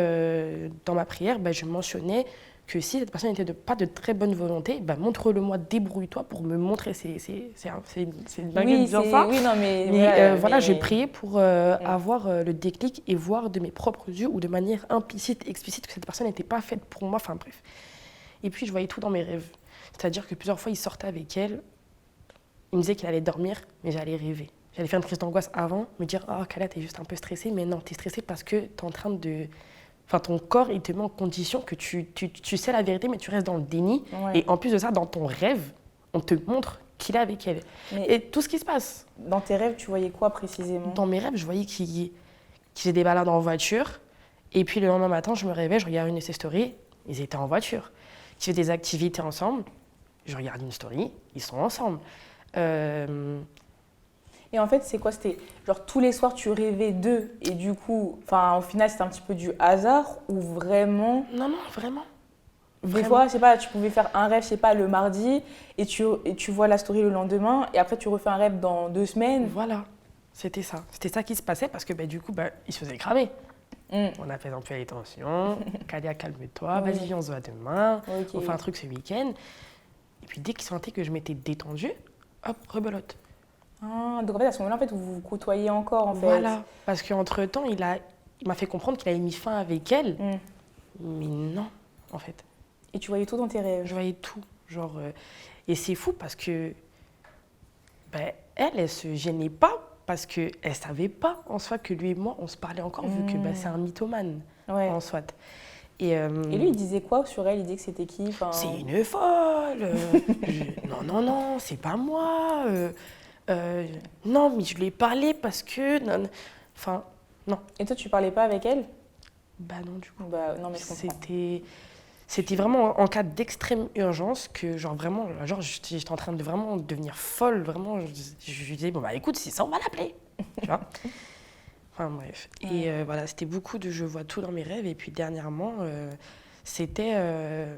dans ma prière, je mentionnais que si cette personne n'était pas de très bonne volonté, montre-le-moi, débrouille-toi pour me montrer. C'est une dinguerie de dire ça. Oui, non, mais voilà, je priais pour avoir le déclic et voir de mes propres yeux ou de manière implicite, explicite que cette personne n'était pas faite pour moi. Enfin bref. Et puis je voyais tout dans mes rêves. C'est-à-dire que plusieurs fois, il sortait avec elle. Il me disait qu'il allait dormir, mais j'allais rêver. J'allais faire une crise d'angoisse avant, me dire « Ah, Kalia, t'es juste un peu stressée. » Mais non, t'es stressée parce que t'es en train de Enfin, ton corps, il te met en condition que tu sais la vérité, mais tu restes dans le déni. Ouais. Et en plus de ça, dans ton rêve, on te montre qu'il est avec elle. Et tout ce qui se passe. Dans tes rêves, tu voyais quoi précisément? Dans mes rêves, je voyais qu'il faisait des balades en voiture. Et puis le lendemain matin, je me réveille, je regarde une de ses stories, ils étaient en voiture. Ils faisaient des activités ensemble, je regarde une story, ils sont ensemble. Et en fait, c'est quoi? C'était genre tous les soirs, tu rêvais d'eux et du coup, au final, c'était un petit peu du hasard ou vraiment? Non, vraiment. Des fois, je sais pas, tu pouvais faire un rêve, je sais pas, le mardi et tu vois la story le lendemain et après tu refais un rêve dans 2 semaines. Voilà, c'était ça. C'était ça qui se passait parce que du coup, il se faisait cramer. On a fait un peu attention, Kalia, calme-toi, vas-y, viens, on se voit demain, on fait un truc ce week-end. Et puis dès qu'il sentait que je m'étais détendue, hop, rebelote. Ah, donc en fait, à ce moment-là, vous vous côtoyez encore, en fait. Voilà, parce qu'entre-temps, il m'a fait comprendre qu'il avait mis fin avec elle, mais non, en fait. Et tu voyais tout dans tes rêves? Je voyais tout, et c'est fou parce que elle se gênait pas parce qu'elle ne savait pas en soi que lui et moi, on se parlait encore, vu que c'est un mythomane en soi. Et lui, il disait quoi sur elle? Il disait que c'était qui? C'est une folle. Non, c'est pas moi. Non, mais je lui ai parlé parce que... non. Et toi, tu parlais pas avec elle? Non, du coup. Non, mais je comprends. C'était vraiment en cas d'extrême urgence que, vraiment, j'étais en train de vraiment devenir folle. Vraiment, je lui disais, écoute, c'est ça, on va l'appeler. Tu vois? Enfin, bref. Et voilà, c'était beaucoup de je vois tout dans mes rêves. Et puis, dernièrement, c'était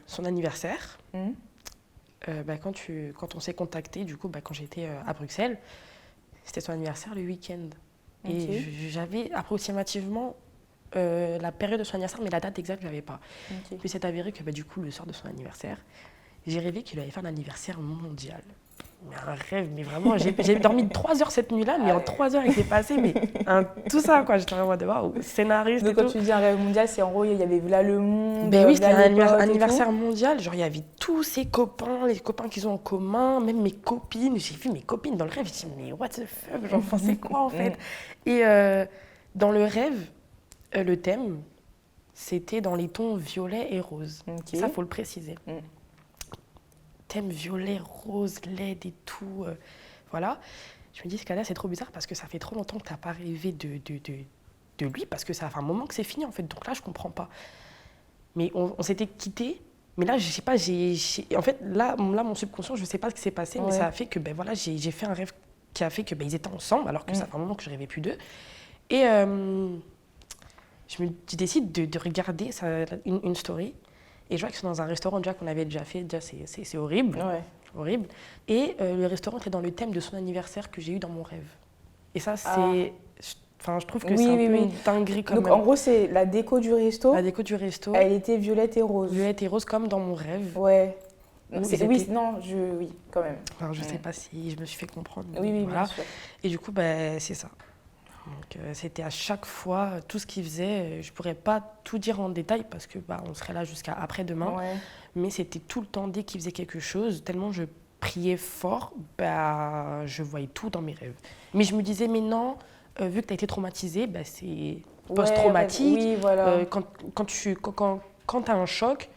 son anniversaire. Quand on s'est contacté, du coup, quand j'étais à Bruxelles, c'était son anniversaire le week-end. Et j'avais approximativement la période de son anniversaire, mais la date exacte, je ne l'avais pas. Puis c'est avéré que du coup, le soir de son anniversaire, j'ai rêvé qu'il allait faire un anniversaire mondial. Mais un rêve, mais vraiment, j'ai dormi 3 heures cette nuit-là, mais en 3 heures, il s'est passé, tout ça, quoi. J'étais en mode, waouh, scénariste. Donc, quand tu dis un rêve mondial, c'est en gros, il y avait là le monde. Oui, c'était un anniversaire mondial. Il y avait tous ses copains, les copains qu'ils ont en commun, même mes copines. J'ai vu mes copines dans le rêve, je me dis, mais what the fuck, c'est quoi en fait? Et dans le rêve, le thème, c'était dans les tons violet et rose. Ça, il faut le préciser. Thème violet, rose, LED et tout. Voilà. Je me dis, Kalia, c'est trop bizarre parce que ça fait trop longtemps que tu n'as pas rêvé de lui parce que ça fait un moment que c'est fini en fait. Donc là, je ne comprends pas. Mais on s'était quittés. Mais là, je sais pas, en fait, là, mon subconscient, je ne sais pas ce qui s'est passé, mais ça a fait que j'ai fait un rêve qui a fait que ils étaient ensemble alors que ça fait un moment que je rêvais plus d'eux. Et je décide de regarder une story. Et je vois qu'ils sont dans un restaurant déjà qu'on avait déjà fait. Déjà, c'est horrible. Ouais. Horrible. Et le restaurant était dans le thème de son anniversaire que j'ai eu dans mon rêve. Et ça, c'est... je trouve que c'est un peu une dinguerie quand même. Donc, en gros, c'est la déco du resto. La déco du resto. Elle était violette et rose. Violette et rose comme dans mon rêve. Ouais. Oui, quand même. Enfin, je sais pas si je me suis fait comprendre. Oui, voilà. Bien sûr. Et du coup, c'est ça. Donc, c'était à chaque fois, tout ce qu'il faisait, je pourrais pas tout dire en détail parce que on serait là jusqu'à après-demain. Ouais. Mais c'était tout le temps, dès qu'il faisait quelque chose, tellement je priais fort, je voyais tout dans mes rêves. Mais je me disais, mais non, vu que tu as été traumatisée, c'est post-traumatique. Oui, voilà. Quand tu as un choc,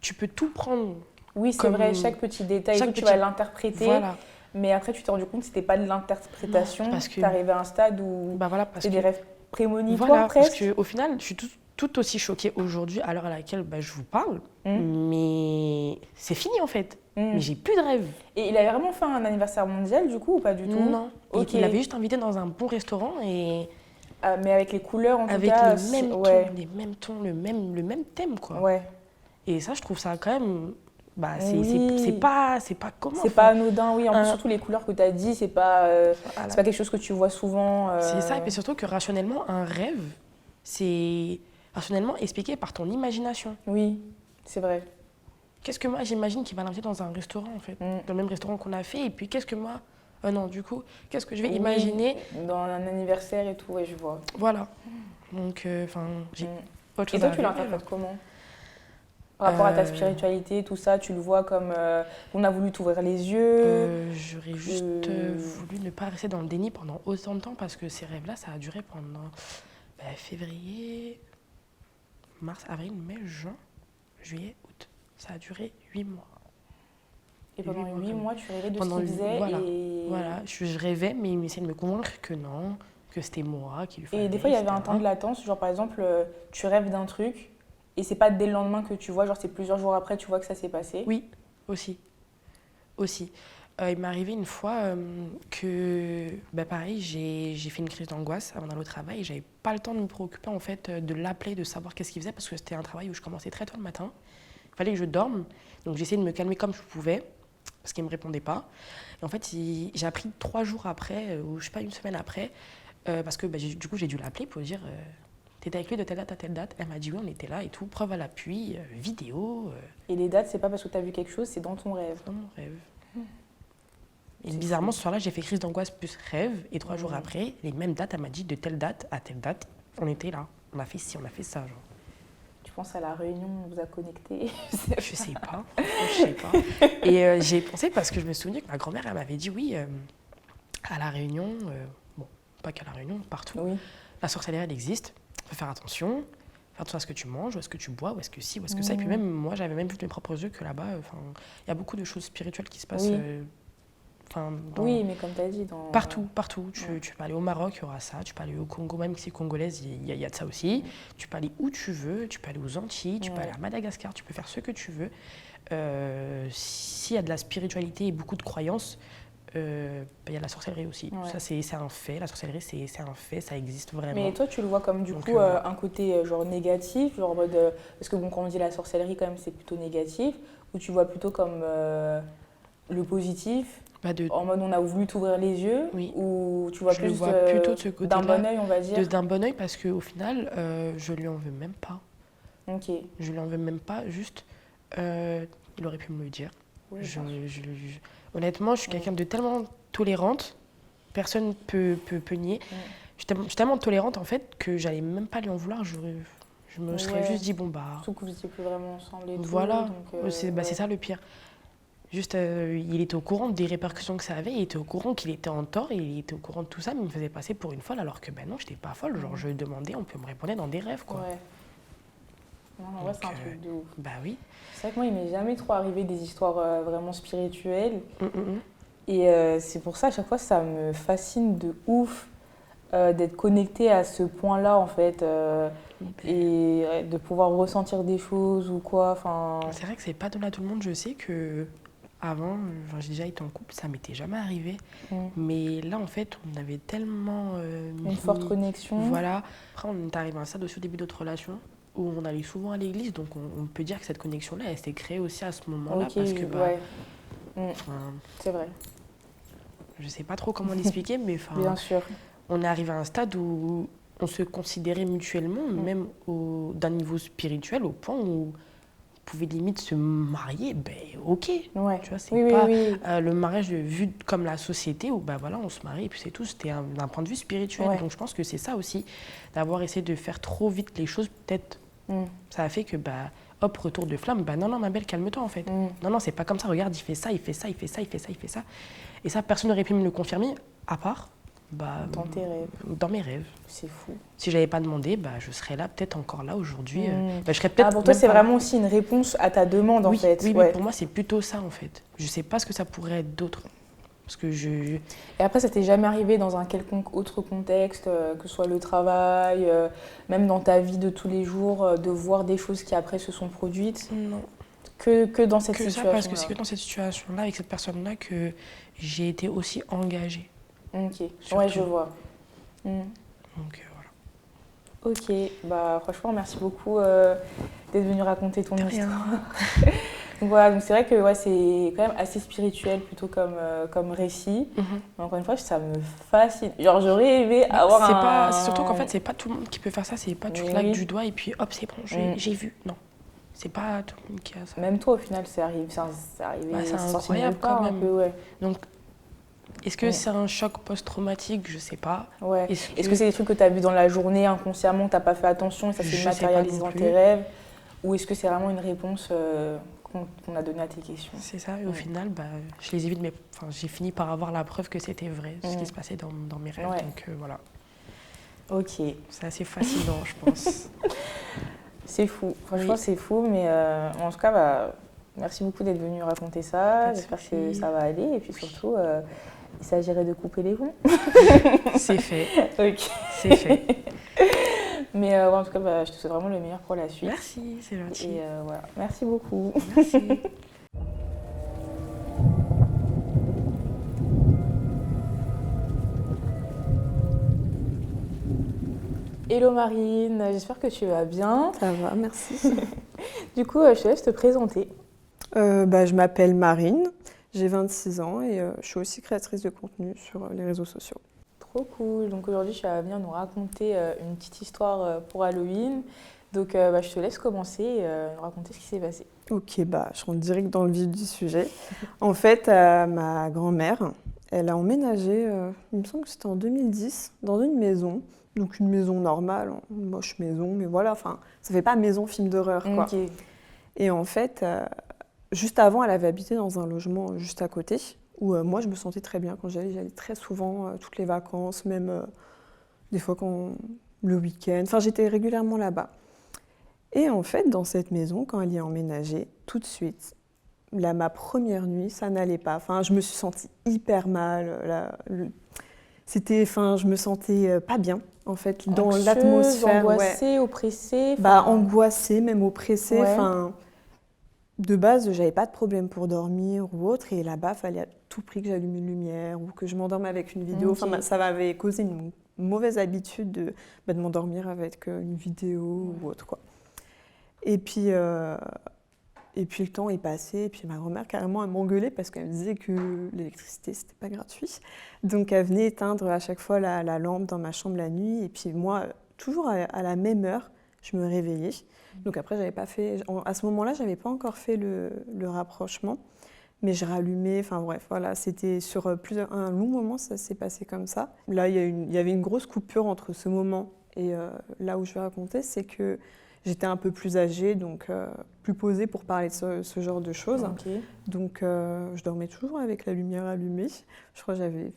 tu peux tout prendre. Oui, c'est vrai, chaque petit détail, tu vas l'interpréter. Voilà. Mais après, tu t'es rendu compte que ce n'était pas de l'interprétation. Parce que tu arrivais à un stade où c'est des rêves prémonitoires presque. Parce qu'au final, je suis tout aussi choquée aujourd'hui, à l'heure à laquelle je vous parle. Mais c'est fini en fait. Mais j'ai plus de rêves. Et il avait vraiment fait un anniversaire mondial du coup ou pas du tout? Non. Okay. Il avait juste invité dans un bon restaurant et... mais avec les couleurs en tout cas. Avec les mêmes tons, le même thème quoi. Ouais. Et ça, je trouve ça quand même... c'est pas commun. C'est pas anodin, oui. En plus, surtout les couleurs que tu as dit, c'est pas quelque chose que tu vois souvent. C'est ça, et puis surtout que rationnellement, un rêve, c'est rationnellement expliqué par ton imagination. Oui, c'est vrai. Qu'est-ce que moi, j'imagine qu'il va l'inviter dans un restaurant, en fait, dans le même restaurant qu'on a fait, et puis qu'est-ce que moi... non, du coup, qu'est-ce que je vais imaginer dans un anniversaire et tout, ouais, je vois. Voilà. Donc, j'ai autre chose à faire. Et toi, tu l'interprètes comment? Par rapport à ta spiritualité, tout ça, tu le vois comme on a voulu t'ouvrir les yeux? J'aurais juste voulu ne pas rester dans le déni pendant autant de temps parce que ces rêves-là, ça a duré pendant février, mars, avril, mai, juin, juillet, août. Ça a duré 8 mois. Et pendant 8 mois, tu rêvais de ce Pendant qu'il faisait Voilà, je rêvais, mais il essayait de me convaincre que non, que c'était moi qui lui fallait. Et des fois, il y avait un temps de latence, genre par exemple, tu rêves d'un truc, et c'est pas dès le lendemain que tu vois, genre c'est plusieurs jours après, tu vois que ça s'est passé. Oui, aussi. Il m'est arrivé une fois que, pareil, j'ai fait une crise d'angoisse avant d'aller au travail et j'avais pas le temps de me préoccuper en fait de l'appeler, de savoir qu'est-ce qu'il faisait parce que c'était un travail où je commençais très tôt le matin. Il fallait que je dorme, donc j'essayais de me calmer comme je pouvais parce qu'il me répondait pas. Et en fait, j'ai appris 3 jours après, ou je sais pas, une semaine après, parce que du coup j'ai dû l'appeler pour dire t'étais avec lui de telle date à telle date. Elle m'a dit oui, on était là et tout, preuve à l'appui, vidéo. Et les dates, c'est pas parce que tu as vu quelque chose, c'est dans ton rêve. Dans mon rêve. Et bizarrement, ce soir-là, j'ai fait crise d'angoisse plus rêve. Et 3 jours après, les mêmes dates, elle m'a dit de telle date à telle date, on était là. On a fait ci, on a fait ça. Genre. Tu penses à la réunion, on vous a connectés? Je sais pas. Je sais pas. Et j'ai pensé parce que je me souvenais que ma grand-mère, elle m'avait dit oui, à la Réunion, bon, pas qu'à la Réunion, partout. Oui. La sorcellerie, elle existe. Il faut faire attention. Faire attention à ce que tu manges, ou à ce que tu bois, ou à ce que ci, ou à ce que ça. Et puis même, moi, j'avais même vu de mes propres yeux que là-bas, il y a beaucoup de choses spirituelles qui se passent. Oui, mais comme tu as dit, partout. Tu peux aller au Maroc, il y aura ça. Tu peux aller au Congo, même si c'est congolaise, il y a de ça aussi. Tu peux aller où tu veux. Tu peux aller aux Antilles. Tu peux aller à Madagascar. Tu peux faire ce que tu veux. S'il y a de la spiritualité et beaucoup de croyances, il y a de la sorcellerie aussi. Ouais. Ça, c'est un fait. La sorcellerie, c'est un fait. Ça existe vraiment. Mais toi, tu le vois comme du coup un côté genre négatif, genre en mode parce que bon, quand on dit la sorcellerie, quand même, c'est plutôt négatif, ou tu vois plutôt comme le positif. En mode on a voulu t'ouvrir les yeux, ou tu vois je plus le vois plutôt de ce côté-là, d'un bon œil, on va dire. D'un bon œil parce qu'au final, je lui en veux même pas. Ok. Je lui en veux même pas, juste il aurait pu me le dire. Oui, honnêtement, je suis quelqu'un de tellement tolérante, personne ne peut nier. Je suis tellement tolérante en fait que j'allais même pas lui en vouloir. Je me serais juste dit bon bah. Surtout que vous n'étiez plus vraiment ensemble et tout. Voilà, c'est ça le pire. Juste, il était au courant des répercussions que ça avait, il était au courant qu'il était en tort, et il était au courant de tout ça, mais il me faisait passer pour une folle, alors que non, j'étais pas folle. Genre, je lui demandais, on peut me répondre dans des rêves, quoi. Ouais. Non, en vrai, c'est un truc de ouf. Bah oui. C'est vrai que moi, il m'est jamais trop arrivé des histoires vraiment spirituelles. Et c'est pour ça, à chaque fois, ça me fascine de ouf d'être connectée à ce point-là, en fait, et de pouvoir ressentir des choses ou quoi. C'est vrai que c'est pas donné à tout le monde. Je sais que avant, j'ai déjà été en couple, ça m'était jamais arrivé. Mais là, en fait, on avait tellement une forte connexion. Voilà. Après, on est arrivé à ça aussi au début de notre relation, où on allait souvent à l'église, donc on peut dire que cette connexion-là, elle s'est créée aussi à ce moment-là, parce que c'est vrai. Je sais pas trop comment l'expliquer, mais bien sûr. On est arrivé à un stade où on se considérait mutuellement, même d'un niveau spirituel, au point où on pouvait limite se marier, ok. Ouais. Tu vois, c'est pas le mariage vu comme la société où voilà, on se marie et puis c'est tout. C'était d'un point de vue spirituel. Ouais. Donc je pense que c'est ça aussi, d'avoir essayé de faire trop vite les choses, peut-être. Ça a fait que, hop, retour de flamme. Non, ma belle, calme-toi en fait. Non, c'est pas comme ça. Regarde, il fait ça, il fait ça, il fait ça, il fait ça, il fait ça. Et ça, personne n'aurait pu me le confirmer, à part. Dans tes rêves. Dans mes rêves. C'est fou. Si je n'avais pas demandé, je serais là, peut-être encore là aujourd'hui. Je serais peut-être. Pour toi, c'est vraiment aussi une réponse à ta demande, en fait. Oui, pour moi, c'est plutôt ça, en fait. Je ne sais pas ce que ça pourrait être d'autre. Parce que Et après, ça t'est jamais arrivé dans un quelconque autre contexte, que ce soit le travail, même dans ta vie de tous les jours, de voir des choses qui après se sont produites? Non. Que dans cette situation-là. Parce que c'est que dans cette situation-là, avec cette personne-là, que j'ai été aussi engagée. Ok, ouais, je vois. Donc voilà. Ok, franchement, merci beaucoup d'être venu raconter ton histoire. Donc voilà, donc c'est vrai que c'est quand même assez spirituel plutôt comme récit. Mais encore une fois, ça me fascine. Genre, j'aurais aimé avoir C'est surtout qu'en fait, c'est pas tout le monde qui peut faire ça. C'est pas tu claques du doigt et puis hop, c'est bon, j'ai vu. Non. C'est pas tout le monde qui a ça. Même toi, au final, c'est arrivé. C'est incroyable quand même. Donc, est-ce que c'est un choc post-traumatique? Je sais pas. Ouais. Est-ce que c'est des trucs que tu as vus dans la journée inconsciemment, que tu n'as pas fait attention et ça s'est matérialisé dans tes rêves? Ou est-ce que c'est vraiment une réponse qu'on a donnée à tes questions? C'est ça, et au final, je les ai vus j'ai fini par avoir la preuve que c'était vrai, ce qui se passait dans mes rêves. Donc voilà. Ok. C'est assez fascinant, je pense. C'est fou, franchement c'est fou, mais en tout cas, merci beaucoup d'être venu raconter ça. J'espère que ça va aller et puis surtout, il s'agirait de couper les ponts. C'est fait. Ok. C'est fait. Mais en tout cas, je te souhaite vraiment le meilleur pour la suite. Merci, c'est gentil. Et voilà, merci beaucoup. Merci. Hello Marine, j'espère que tu vas bien. Ça va, merci. Du coup, je te laisse te présenter. Je m'appelle Marine, j'ai 26 ans et je suis aussi créatrice de contenu sur les réseaux sociaux. Trop cool. Donc aujourd'hui, tu vas venir nous raconter une petite histoire pour Halloween. Donc je te laisse commencer et nous raconter ce qui s'est passé. Ok, je rentre direct dans le vif du sujet. En fait, ma grand-mère, elle a emménagé, il me semble que c'était en 2010, dans une maison. Donc une maison normale, une moche maison, mais voilà, enfin, ça fait pas maison film d'horreur, quoi. Okay. Et en fait, juste avant, elle avait habité dans un logement juste à côté, où moi, je me sentais très bien quand j'allais très souvent, toutes les vacances, même des fois le week-end. Enfin, j'étais régulièrement là-bas. Et en fait, dans cette maison, quand elle y est emménagée, tout de suite, ma première nuit, ça n'allait pas. Enfin, je me suis sentie hyper mal. Je me sentais pas bien, en fait, dans l'atmosphère. Angoissée, oppressée. Angoissée, même oppressée. Ouais. De base, j'avais pas de problème pour dormir ou autre. Et là-bas, il fallait à tout prix que j'allume une lumière ou que je m'endorme avec une vidéo. Okay. Ça m'avait causé une mauvaise habitude de m'endormir avec une vidéo ou autre, quoi. Et puis le temps est passé, et puis ma grand-mère, carrément, elle m'engueulait parce qu'elle me disait que l'électricité, c'était pas gratuit. Donc, elle venait éteindre à chaque fois la lampe dans ma chambre la nuit. Et puis moi, toujours à la même heure, je me réveillais. Donc après, à ce moment-là, j'avais pas encore fait le rapprochement, mais je rallumais, enfin bref, voilà, c'était sur un long moment, ça s'est passé comme ça. Là, il y avait une grosse coupure entre ce moment et là où je vais raconter, c'est que j'étais un peu plus âgée, donc plus posée pour parler de ce genre de choses. Okay. Donc je dormais toujours avec la lumière allumée. Je crois que j'avais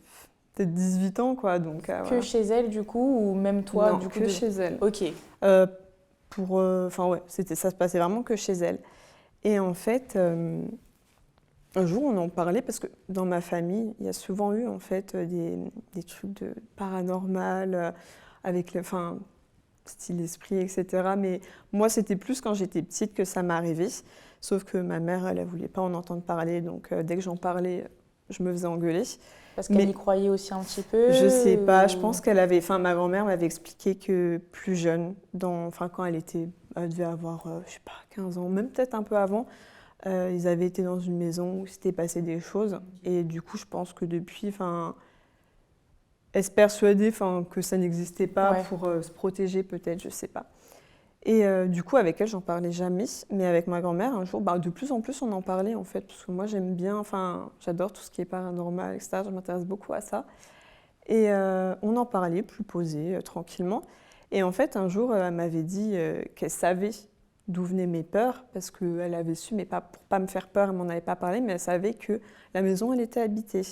peut-être 18 ans, quoi. Donc, que voilà. chez elle, du coup, ou même toi, non, du coup que chez elle. Ok. Ça se passait vraiment que chez elle. Et en fait, un jour, on en parlait parce que dans ma famille, il y a souvent eu en fait des trucs de paranormal avec style esprit, etc. Mais moi, c'était plus quand j'étais petite que ça m'arrivait. Sauf que ma mère, elle ne voulait pas en entendre parler. Donc, dès que j'en parlais, je me faisais engueuler. Parce qu'elle y croyait aussi un petit peu. Je sais pas. Je pense qu'elle avait... ma grand-mère m'avait expliqué que plus jeune, quand elle devait avoir, 15 ans, même peut-être un peu avant, ils avaient été dans une maison où s'était passé des choses. Et du coup, je pense que depuis... Elle se persuadait que ça n'existait pas pour se protéger, peut-être, je sais pas. Et du coup, avec elle, j'en parlais jamais. Mais avec ma grand-mère, un jour, de plus en plus, on en parlait, en fait. Parce que moi, j'aime bien, j'adore tout ce qui est paranormal, etc. Je m'intéresse beaucoup à ça. Et on en parlait, plus posé, tranquillement. Et en fait, un jour, elle m'avait dit qu'elle savait d'où venaient mes peurs. Parce qu'elle avait su, mais pas pour pas me faire peur, elle m'en avait pas parlé. Mais elle savait que la maison, elle était habitée.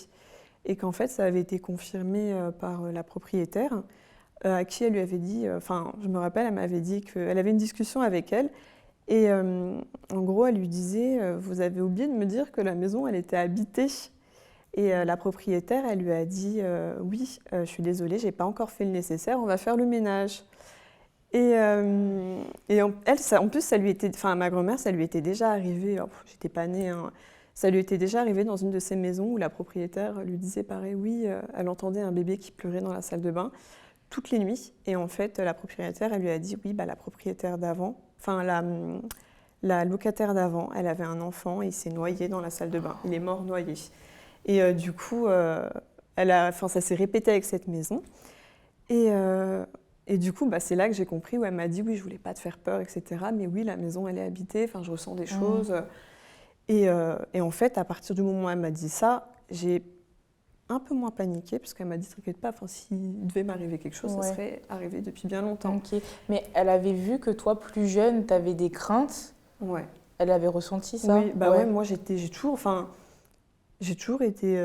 Et qu'en fait, ça avait été confirmé par la propriétaire, à qui elle lui avait dit, je me rappelle, elle m'avait dit qu'elle avait une discussion avec elle, et en gros, elle lui disait, vous avez oublié de me dire que la maison, elle était habitée. Et la propriétaire, elle lui a dit, oui, je suis désolée, j'ai pas encore fait le nécessaire, on va faire le ménage. Et en plus, ça lui était, ma grand-mère, ça lui était déjà arrivé, j'étais pas née, hein. Ça lui était déjà arrivé dans une de ces maisons où la propriétaire lui disait pareil, oui, elle entendait un bébé qui pleurait dans la salle de bain toutes les nuits. Et en fait, la propriétaire, elle lui a dit, oui, la propriétaire d'avant, la locataire d'avant, elle avait un enfant et il s'est noyé dans la salle de bain. Il est mort noyé. Et du coup, ça s'est répété avec cette maison. Et du coup, c'est là que j'ai compris où elle m'a dit, oui, je voulais pas te faire peur, etc. Mais oui, la maison, elle est habitée, je ressens des choses. Et en fait, à partir du moment où elle m'a dit ça, j'ai un peu moins paniqué, parce qu'elle m'a dit, t'inquiète pas, s'il devait m'arriver quelque chose, ça serait arrivé depuis bien longtemps. Okay. Mais elle avait vu que toi, plus jeune, t'avais des craintes. Ouais. Elle avait ressenti ça. Oui, ouais, moi j'ai toujours, j'ai toujours été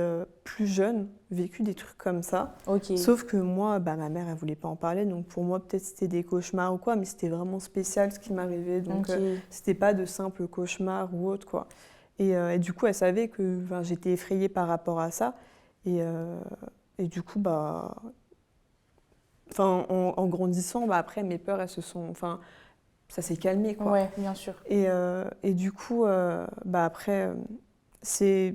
plus jeune, vécu des trucs comme ça. Ok. Sauf que moi, ma mère, elle voulait pas en parler. Donc pour moi, peut-être c'était des cauchemars ou quoi, mais c'était vraiment spécial ce qui m'arrivait. Donc c'était pas de simples cauchemars ou autre, quoi. Et du coup, elle savait que j'étais effrayée par rapport à ça. Et du coup, en grandissant, après, mes peurs, elles se sont... ça s'est calmé, quoi. Ouais, bien sûr. Et du coup, après, ça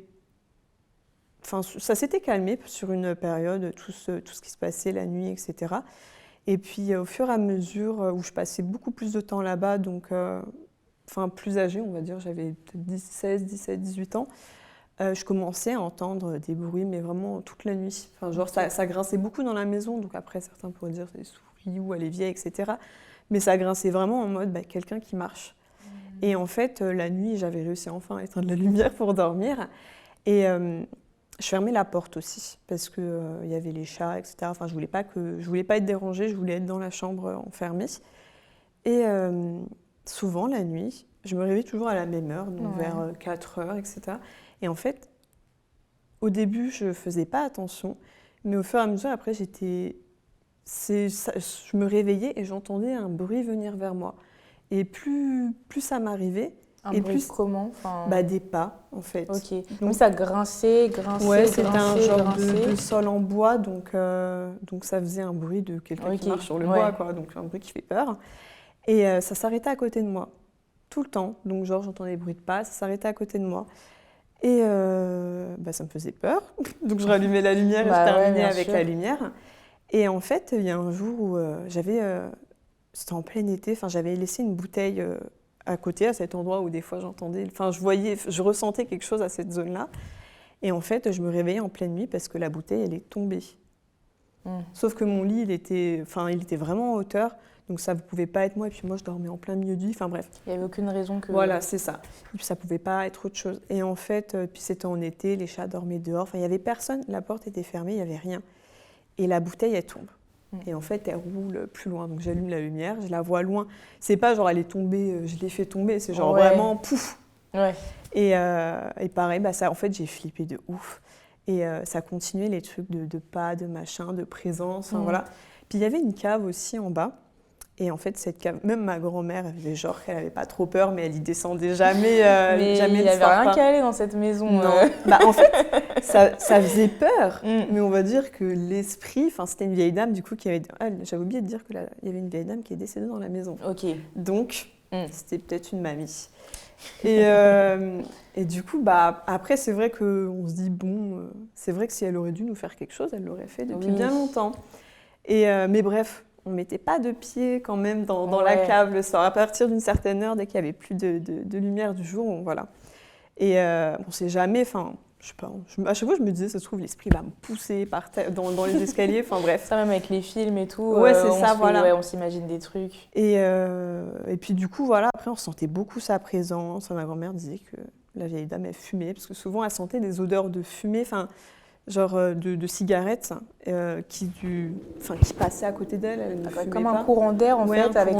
s'était calmé sur une période, tout ce qui se passait la nuit, etc. Et puis, au fur et à mesure où je passais beaucoup plus de temps là-bas, donc plus âgée, on va dire, j'avais peut-être 16, 17, 18 ans, je commençais à entendre des bruits, mais vraiment toute la nuit. Ça grinçait beaucoup dans la maison, donc après, certains pourraient dire c'est des souris ou elle est vieille, etc. Mais ça grinçait vraiment en mode quelqu'un qui marche. Et en fait, la nuit, j'avais réussi enfin à éteindre la lumière pour dormir. Et je fermais la porte aussi, parce qu'il y avait les chats, etc. Je voulais pas être dérangée, je voulais être dans la chambre enfermée. Et souvent, la nuit, je me réveillais toujours à la même heure, donc vers 4 heures, etc. Et en fait, au début, je faisais pas attention, mais au fur et à mesure, après, je me réveillais et j'entendais un bruit venir vers moi. Et plus ça m'arrivait, Un bruit comment des pas, en fait. Ok. Donc ça grinçait. Ouais, c'était un genre de sol en bois, donc ça faisait un bruit de quelqu'un qui marche sur le bois, quoi. Donc un bruit qui fait peur. Et ça s'arrêtait à côté de moi, tout le temps. Donc j'entendais des bruits de pas, ça s'arrêtait à côté de moi. Et ça me faisait peur. Donc je rallumais la lumière et je terminais avec la lumière. Et en fait, il y a un jour où c'était en plein été, j'avais laissé une bouteille à côté, à cet endroit où des fois j'entendais, je ressentais quelque chose à cette zone-là. Et en fait, je me réveillais en pleine nuit parce que la bouteille, elle est tombée. Sauf que mon lit, il était vraiment en hauteur, donc ça ne pouvait pas être moi. Et puis moi, je dormais en plein milieu du lit, bref. Il n'y avait aucune raison que... Voilà, c'est ça. Et puis ça ne pouvait pas être autre chose. Et en fait, puis c'était en été, les chats dormaient dehors. Il n'y avait personne, la porte était fermée, il n'y avait rien. Et la bouteille, elle tombe. Et en fait, elle roule plus loin. Donc j'allume la lumière, je la vois loin. C'est pas genre elle est tombée, je l'ai fait tomber, c'est genre vraiment pouf. Ouais. Et pareil, ça, en fait, j'ai flippé de ouf. Et ça continuait les trucs de pas, de machin, de présence, voilà. Puis il y avait une cave aussi en bas. Et en fait, cette cave, même ma grand-mère, elle avait genre qu'elle avait pas trop peur, mais elle y descendait jamais. Mais jamais il n'y avait rien qu'à aller dans cette maison. Non. En fait, ça faisait peur, mais on va dire que l'esprit, c'était une vieille dame du coup qui avait... j'avais oublié de dire qu'il y avait une vieille dame qui est décédée dans la maison. Ok. Donc, c'était peut-être une mamie. Et du coup, après, c'est vrai qu'on se dit, c'est vrai que si elle aurait dû nous faire quelque chose, elle l'aurait fait depuis bien longtemps. Mais bref, on ne mettait pas de pied quand même dans la cave le soir. À partir d'une certaine heure, dès qu'il n'y avait plus de lumière du jour, voilà. Et on ne sait jamais, je sais pas, à chaque fois je me disais, ça se trouve, l'esprit va me pousser par terre, dans les escaliers, bref. Ça, même avec les films et tout, ouais, c'est ça, voilà. On s'imagine des trucs. Et puis du coup, voilà, après on sentait beaucoup sa présence. Ma grand-mère disait que la vieille dame, elle fumait, parce que souvent elle sentait des odeurs de fumée, genre de cigarettes qui passaient à côté d'elle. Elle ne fumait comme pas. Un courant d'air, en fait, avec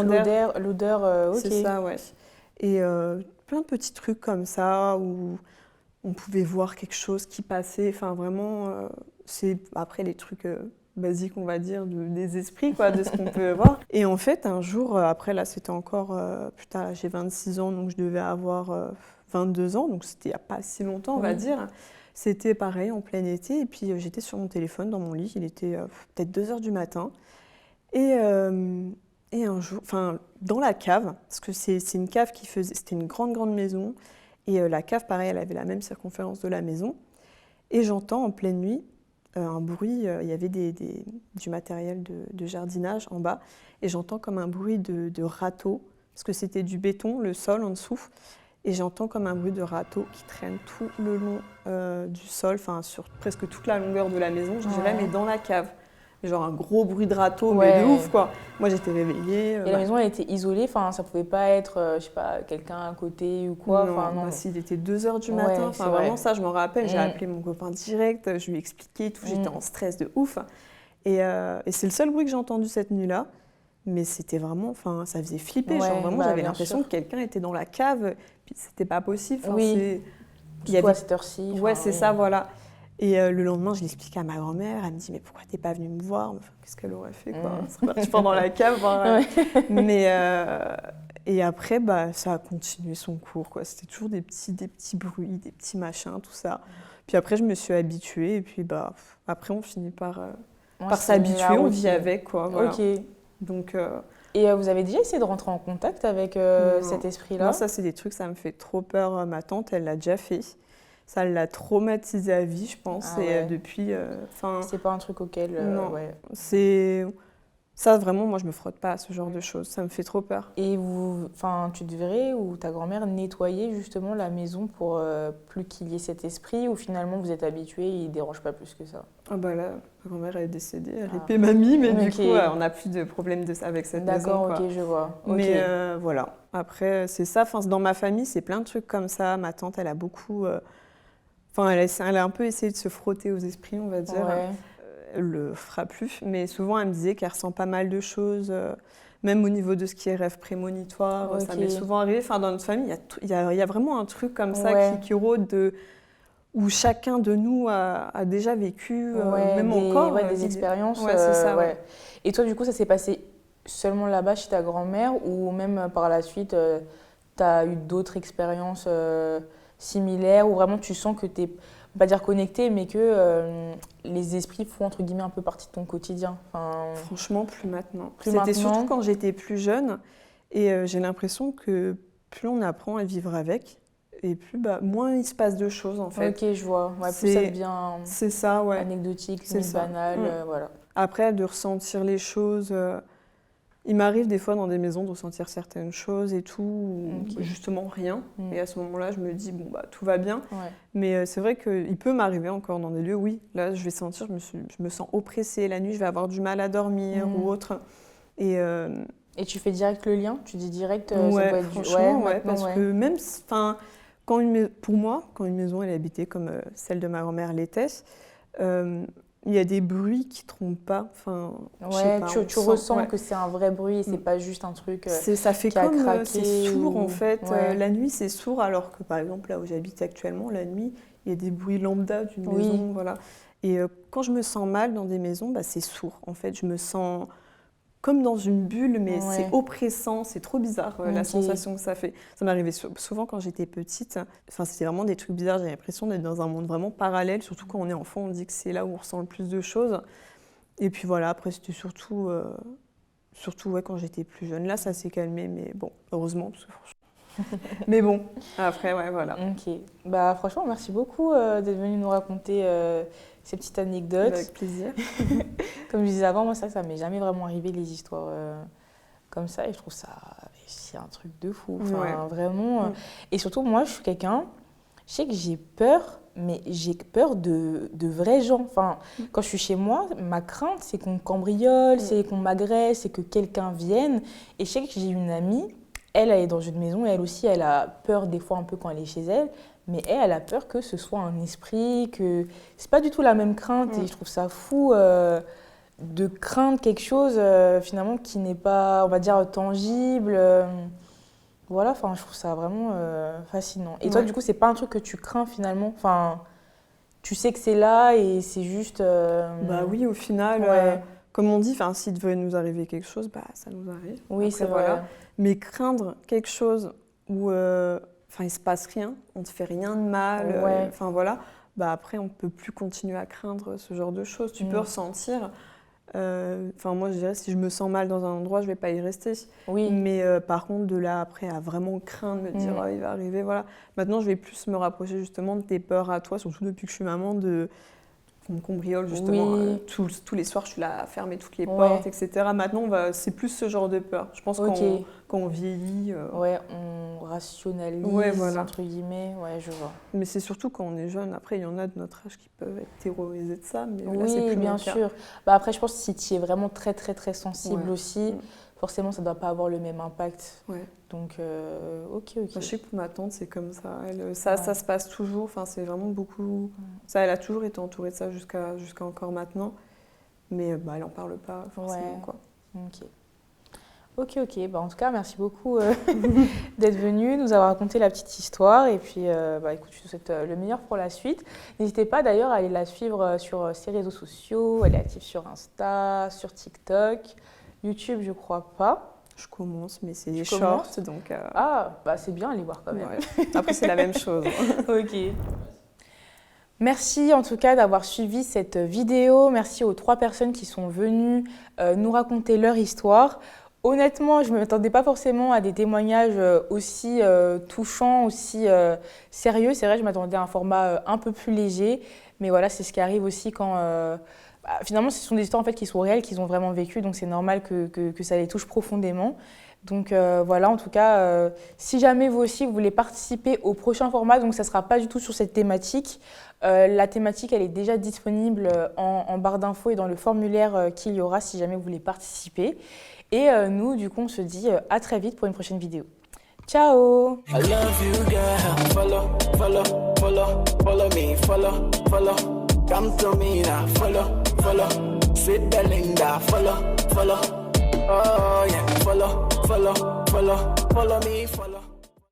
l'odeur. Ok. C'est ça, ouais. Et plein de petits trucs comme ça, où on pouvait voir quelque chose qui passait. Vraiment, c'est après les trucs basiques, on va dire, des esprits, quoi, de ce qu'on peut voir. Et en fait, un jour, après, là, c'était encore plus tard, là, j'ai 26 ans, donc je devais avoir 22 ans, donc c'était il n'y a pas si longtemps, on va dire. C'était pareil, en plein été, et puis j'étais sur mon téléphone dans mon lit, il était peut-être 2 heures du matin. Et un jour, dans la cave, parce que c'est une cave c'était une grande maison, et la cave, pareil, elle avait la même circonférence de la maison. Et j'entends en pleine nuit un bruit, il y avait du matériel de jardinage en bas, et j'entends comme un bruit de râteau, parce que c'était du béton, le sol en dessous. Et j'entends comme un bruit de râteau qui traîne tout le long du sol, sur presque toute la longueur de la maison, je dirais, mais dans la cave. Genre un gros bruit de râteau, mais de ouf, quoi. Moi, j'étais réveillée. Et la maison, elle était isolée, ça pouvait pas être, je sais pas, quelqu'un à côté ou quoi. Non. S'il était 2 heures du matin, vraiment ça, je m'en rappelle. J'ai appelé mon copain direct, je lui ai expliqué tout, j'étais en stress de ouf. Et c'est le seul bruit que j'ai entendu cette nuit-là. Mais c'était vraiment, ça faisait flipper. Genre vraiment, j'avais l'impression que quelqu'un était dans la cave, puis c'était pas possible. Surtout à cette heure-ci. Ouais, c'est ça, voilà. Et le lendemain, je l'explique à ma grand-mère. Elle me dit, mais pourquoi t'es pas venue me voir? Enfin, qu'est-ce qu'elle aurait fait, quoi? Elle serait partie pendant la cave. Hein. Mais et après, ça a continué son cours, quoi. C'était toujours des petits bruits, des petits machins, tout ça. Puis après, je me suis habituée. Et puis, après, on finit par s'habituer. On vit avec, quoi. Voilà. Ok. Donc... Et vous avez déjà essayé de rentrer en contact avec cet esprit-là? Non, ça, c'est des trucs, ça me fait trop peur. Ma tante, elle l'a déjà fait. Ça l'a traumatisée à vie, je pense. Depuis... c'est pas un truc auquel... non, c'est... Ça, vraiment, moi, je me frotte pas à ce genre de choses. Ça me fait trop peur. Et tu devrais, ou ta grand-mère, nettoyer justement la maison pour plus qu'il y ait cet esprit, ou finalement vous êtes habitués et il ne dérange pas plus que ça? Ah bah là, ma grand-mère est décédée, RIP mamie, mais du coup, on n'a plus de problème avec cette maison. D'accord, ok, je vois. Mais voilà, après, c'est ça. Dans ma famille, c'est plein de trucs comme ça. Ma tante, elle a beaucoup... elle a un peu essayé de se frotter aux esprits, on va dire. Ouais. Elle le fera plus, mais souvent elle me disait qu'elle ressent pas mal de choses, même au niveau de ce qui est rêve prémonitoire. Ça m'est souvent arrivé. Dans notre famille, il y a vraiment un truc comme ça qui rôde, où chacun de nous a déjà vécu, même encore. Des expériences. Ouais, c'est ça. Ouais. Et toi, du coup, ça s'est passé seulement là-bas chez ta grand-mère, ou même par la suite, tu as eu d'autres expériences similaires, où vraiment tu sens que tu es... pas dire connecté, mais que les esprits font entre guillemets un peu partie de ton quotidien. Franchement, plus maintenant. C'était surtout quand j'étais plus jeune, et j'ai l'impression que plus on apprend à vivre avec, et plus moins il se passe de choses en fait. Ok, je vois. Ouais, plus ça devient anecdotique, banal, voilà. Après, de ressentir les choses. Il m'arrive des fois dans des maisons de ressentir certaines choses et tout, ou justement rien. Et à ce moment-là, je me dis, tout va bien. Ouais. Mais c'est vrai qu'il peut m'arriver encore dans des lieux, oui, là, je vais sentir, je me sens oppressée la nuit, je vais avoir du mal à dormir ou autre. Et tu fais direct le lien? Tu dis direct ça peut être franchement, parce que même, pour moi, quand une maison elle est habitée comme celle de ma grand-mère l'était, il y a des bruits qui ne trompent pas. Tu ressens que c'est un vrai bruit et c'est pas juste un truc ça fait qui comme craqué, c'est sourd en fait. La nuit c'est sourd, alors que par exemple là où j'habite actuellement, la nuit il y a des bruits lambda d'une maison. Voilà. Et quand je me sens mal dans des maisons, c'est sourd en fait. Je me sens comme dans une bulle, mais c'est oppressant, c'est trop bizarre la sensation que ça fait. Ça m'arrivait souvent quand j'étais petite. C'était vraiment des trucs bizarres, j'avais l'impression d'être dans un monde vraiment parallèle, surtout quand on est enfant, on dit que c'est là où on ressent le plus de choses. Et puis voilà, après c'était surtout quand j'étais plus jeune. Là, ça s'est calmé, mais bon, heureusement, parce que franchement... mais bon, après, voilà. Ok. Franchement, merci beaucoup d'être venu nous raconter ces petites anecdotes. Avec plaisir. Comme je disais avant, moi, ça m'est jamais vraiment arrivé, les histoires comme ça. Et je trouve ça, c'est un truc de fou. Vraiment. Et surtout, moi, je suis quelqu'un, je sais que j'ai peur, mais j'ai peur de vrais gens. Quand je suis chez moi, ma crainte, c'est qu'on cambriole, c'est qu'on m'agresse, c'est que quelqu'un vienne. Et je sais que j'ai une amie, elle est dans une maison, et elle aussi, elle a peur des fois un peu quand elle est chez elle. Mais elle a peur que ce soit un esprit, que c'est pas du tout la même crainte. Et je trouve ça fou de craindre quelque chose finalement qui n'est pas, on va dire, tangible. Voilà, je trouve ça vraiment fascinant. Et toi, du coup, c'est pas un truc que tu crains finalement? Tu sais que c'est là et c'est juste... oui, au final, comme on dit, s'il devait nous arriver quelque chose, ça nous arrive. Oui, c'est vrai. Voilà. Mais craindre quelque chose où... il se passe rien, on ne te fait rien de mal, voilà. Après, on ne peut plus continuer à craindre ce genre de choses. Tu peux ressentir, moi je dirais, si je me sens mal dans un endroit, je ne vais pas y rester. Oui. Mais par contre, de là après, à vraiment craindre, me dire, il va arriver, voilà. Maintenant, je vais plus me rapprocher justement de tes peurs à toi, surtout depuis que je suis maman, qu'on me cambriole justement. Tous les soirs, je suis là à fermer toutes les portes, etc. Maintenant, c'est plus ce genre de peur. Je pense quand on vieillit... on rationalise, entre guillemets. Ouais, je vois. Mais c'est surtout quand on est jeune. Après, il y en a de notre âge qui peuvent être terrorisés de ça. Mais oui, là, c'est plus bien sûr. Après, je pense que si tu es vraiment très, très, très sensible aussi, forcément, ça ne doit pas avoir le même impact. Ouais. Donc, ok. Je sais que pour ma tante, c'est comme ça. Ça se passe toujours. C'est vraiment beaucoup... Ça, elle a toujours été entourée de ça jusqu'à encore maintenant. Mais elle n'en parle pas forcément. Quoi. Ok. Ok. Bah, en tout cas, merci beaucoup d'être venu, nous avoir raconté la petite histoire. Et puis, écoute, je te souhaite le meilleur pour la suite. N'hésitez pas d'ailleurs à aller la suivre sur ses réseaux sociaux. Elle est active sur Insta, sur TikTok, YouTube, je crois pas. Je commence, mais c'est des shorts, donc... C'est bien, allez voir quand même. Ouais. Après, c'est la même chose. Ok. Merci en tout cas d'avoir suivi cette vidéo. Merci aux 3 personnes qui sont venues nous raconter leur histoire. Honnêtement, je ne m'attendais pas forcément à des témoignages aussi touchants, aussi sérieux. C'est vrai, je m'attendais à un format un peu plus léger. Mais voilà, c'est ce qui arrive aussi quand... finalement, ce sont des histoires en fait, qui sont réelles, qu'ils ont vraiment vécues. Donc, c'est normal que ça les touche profondément. Donc voilà, en tout cas, si jamais vous aussi, vous voulez participer au prochain format, donc ça ne sera pas du tout sur cette thématique. La thématique, elle est déjà disponible en barre d'infos et dans le formulaire qu'il y aura si jamais vous voulez participer. Et nous, du coup, on se dit à très vite pour une prochaine vidéo. Ciao! I love you, girl. Follow me, follow. Come to me now, follow. Sweet Belinda, follow. Oh yeah, follow me, follow.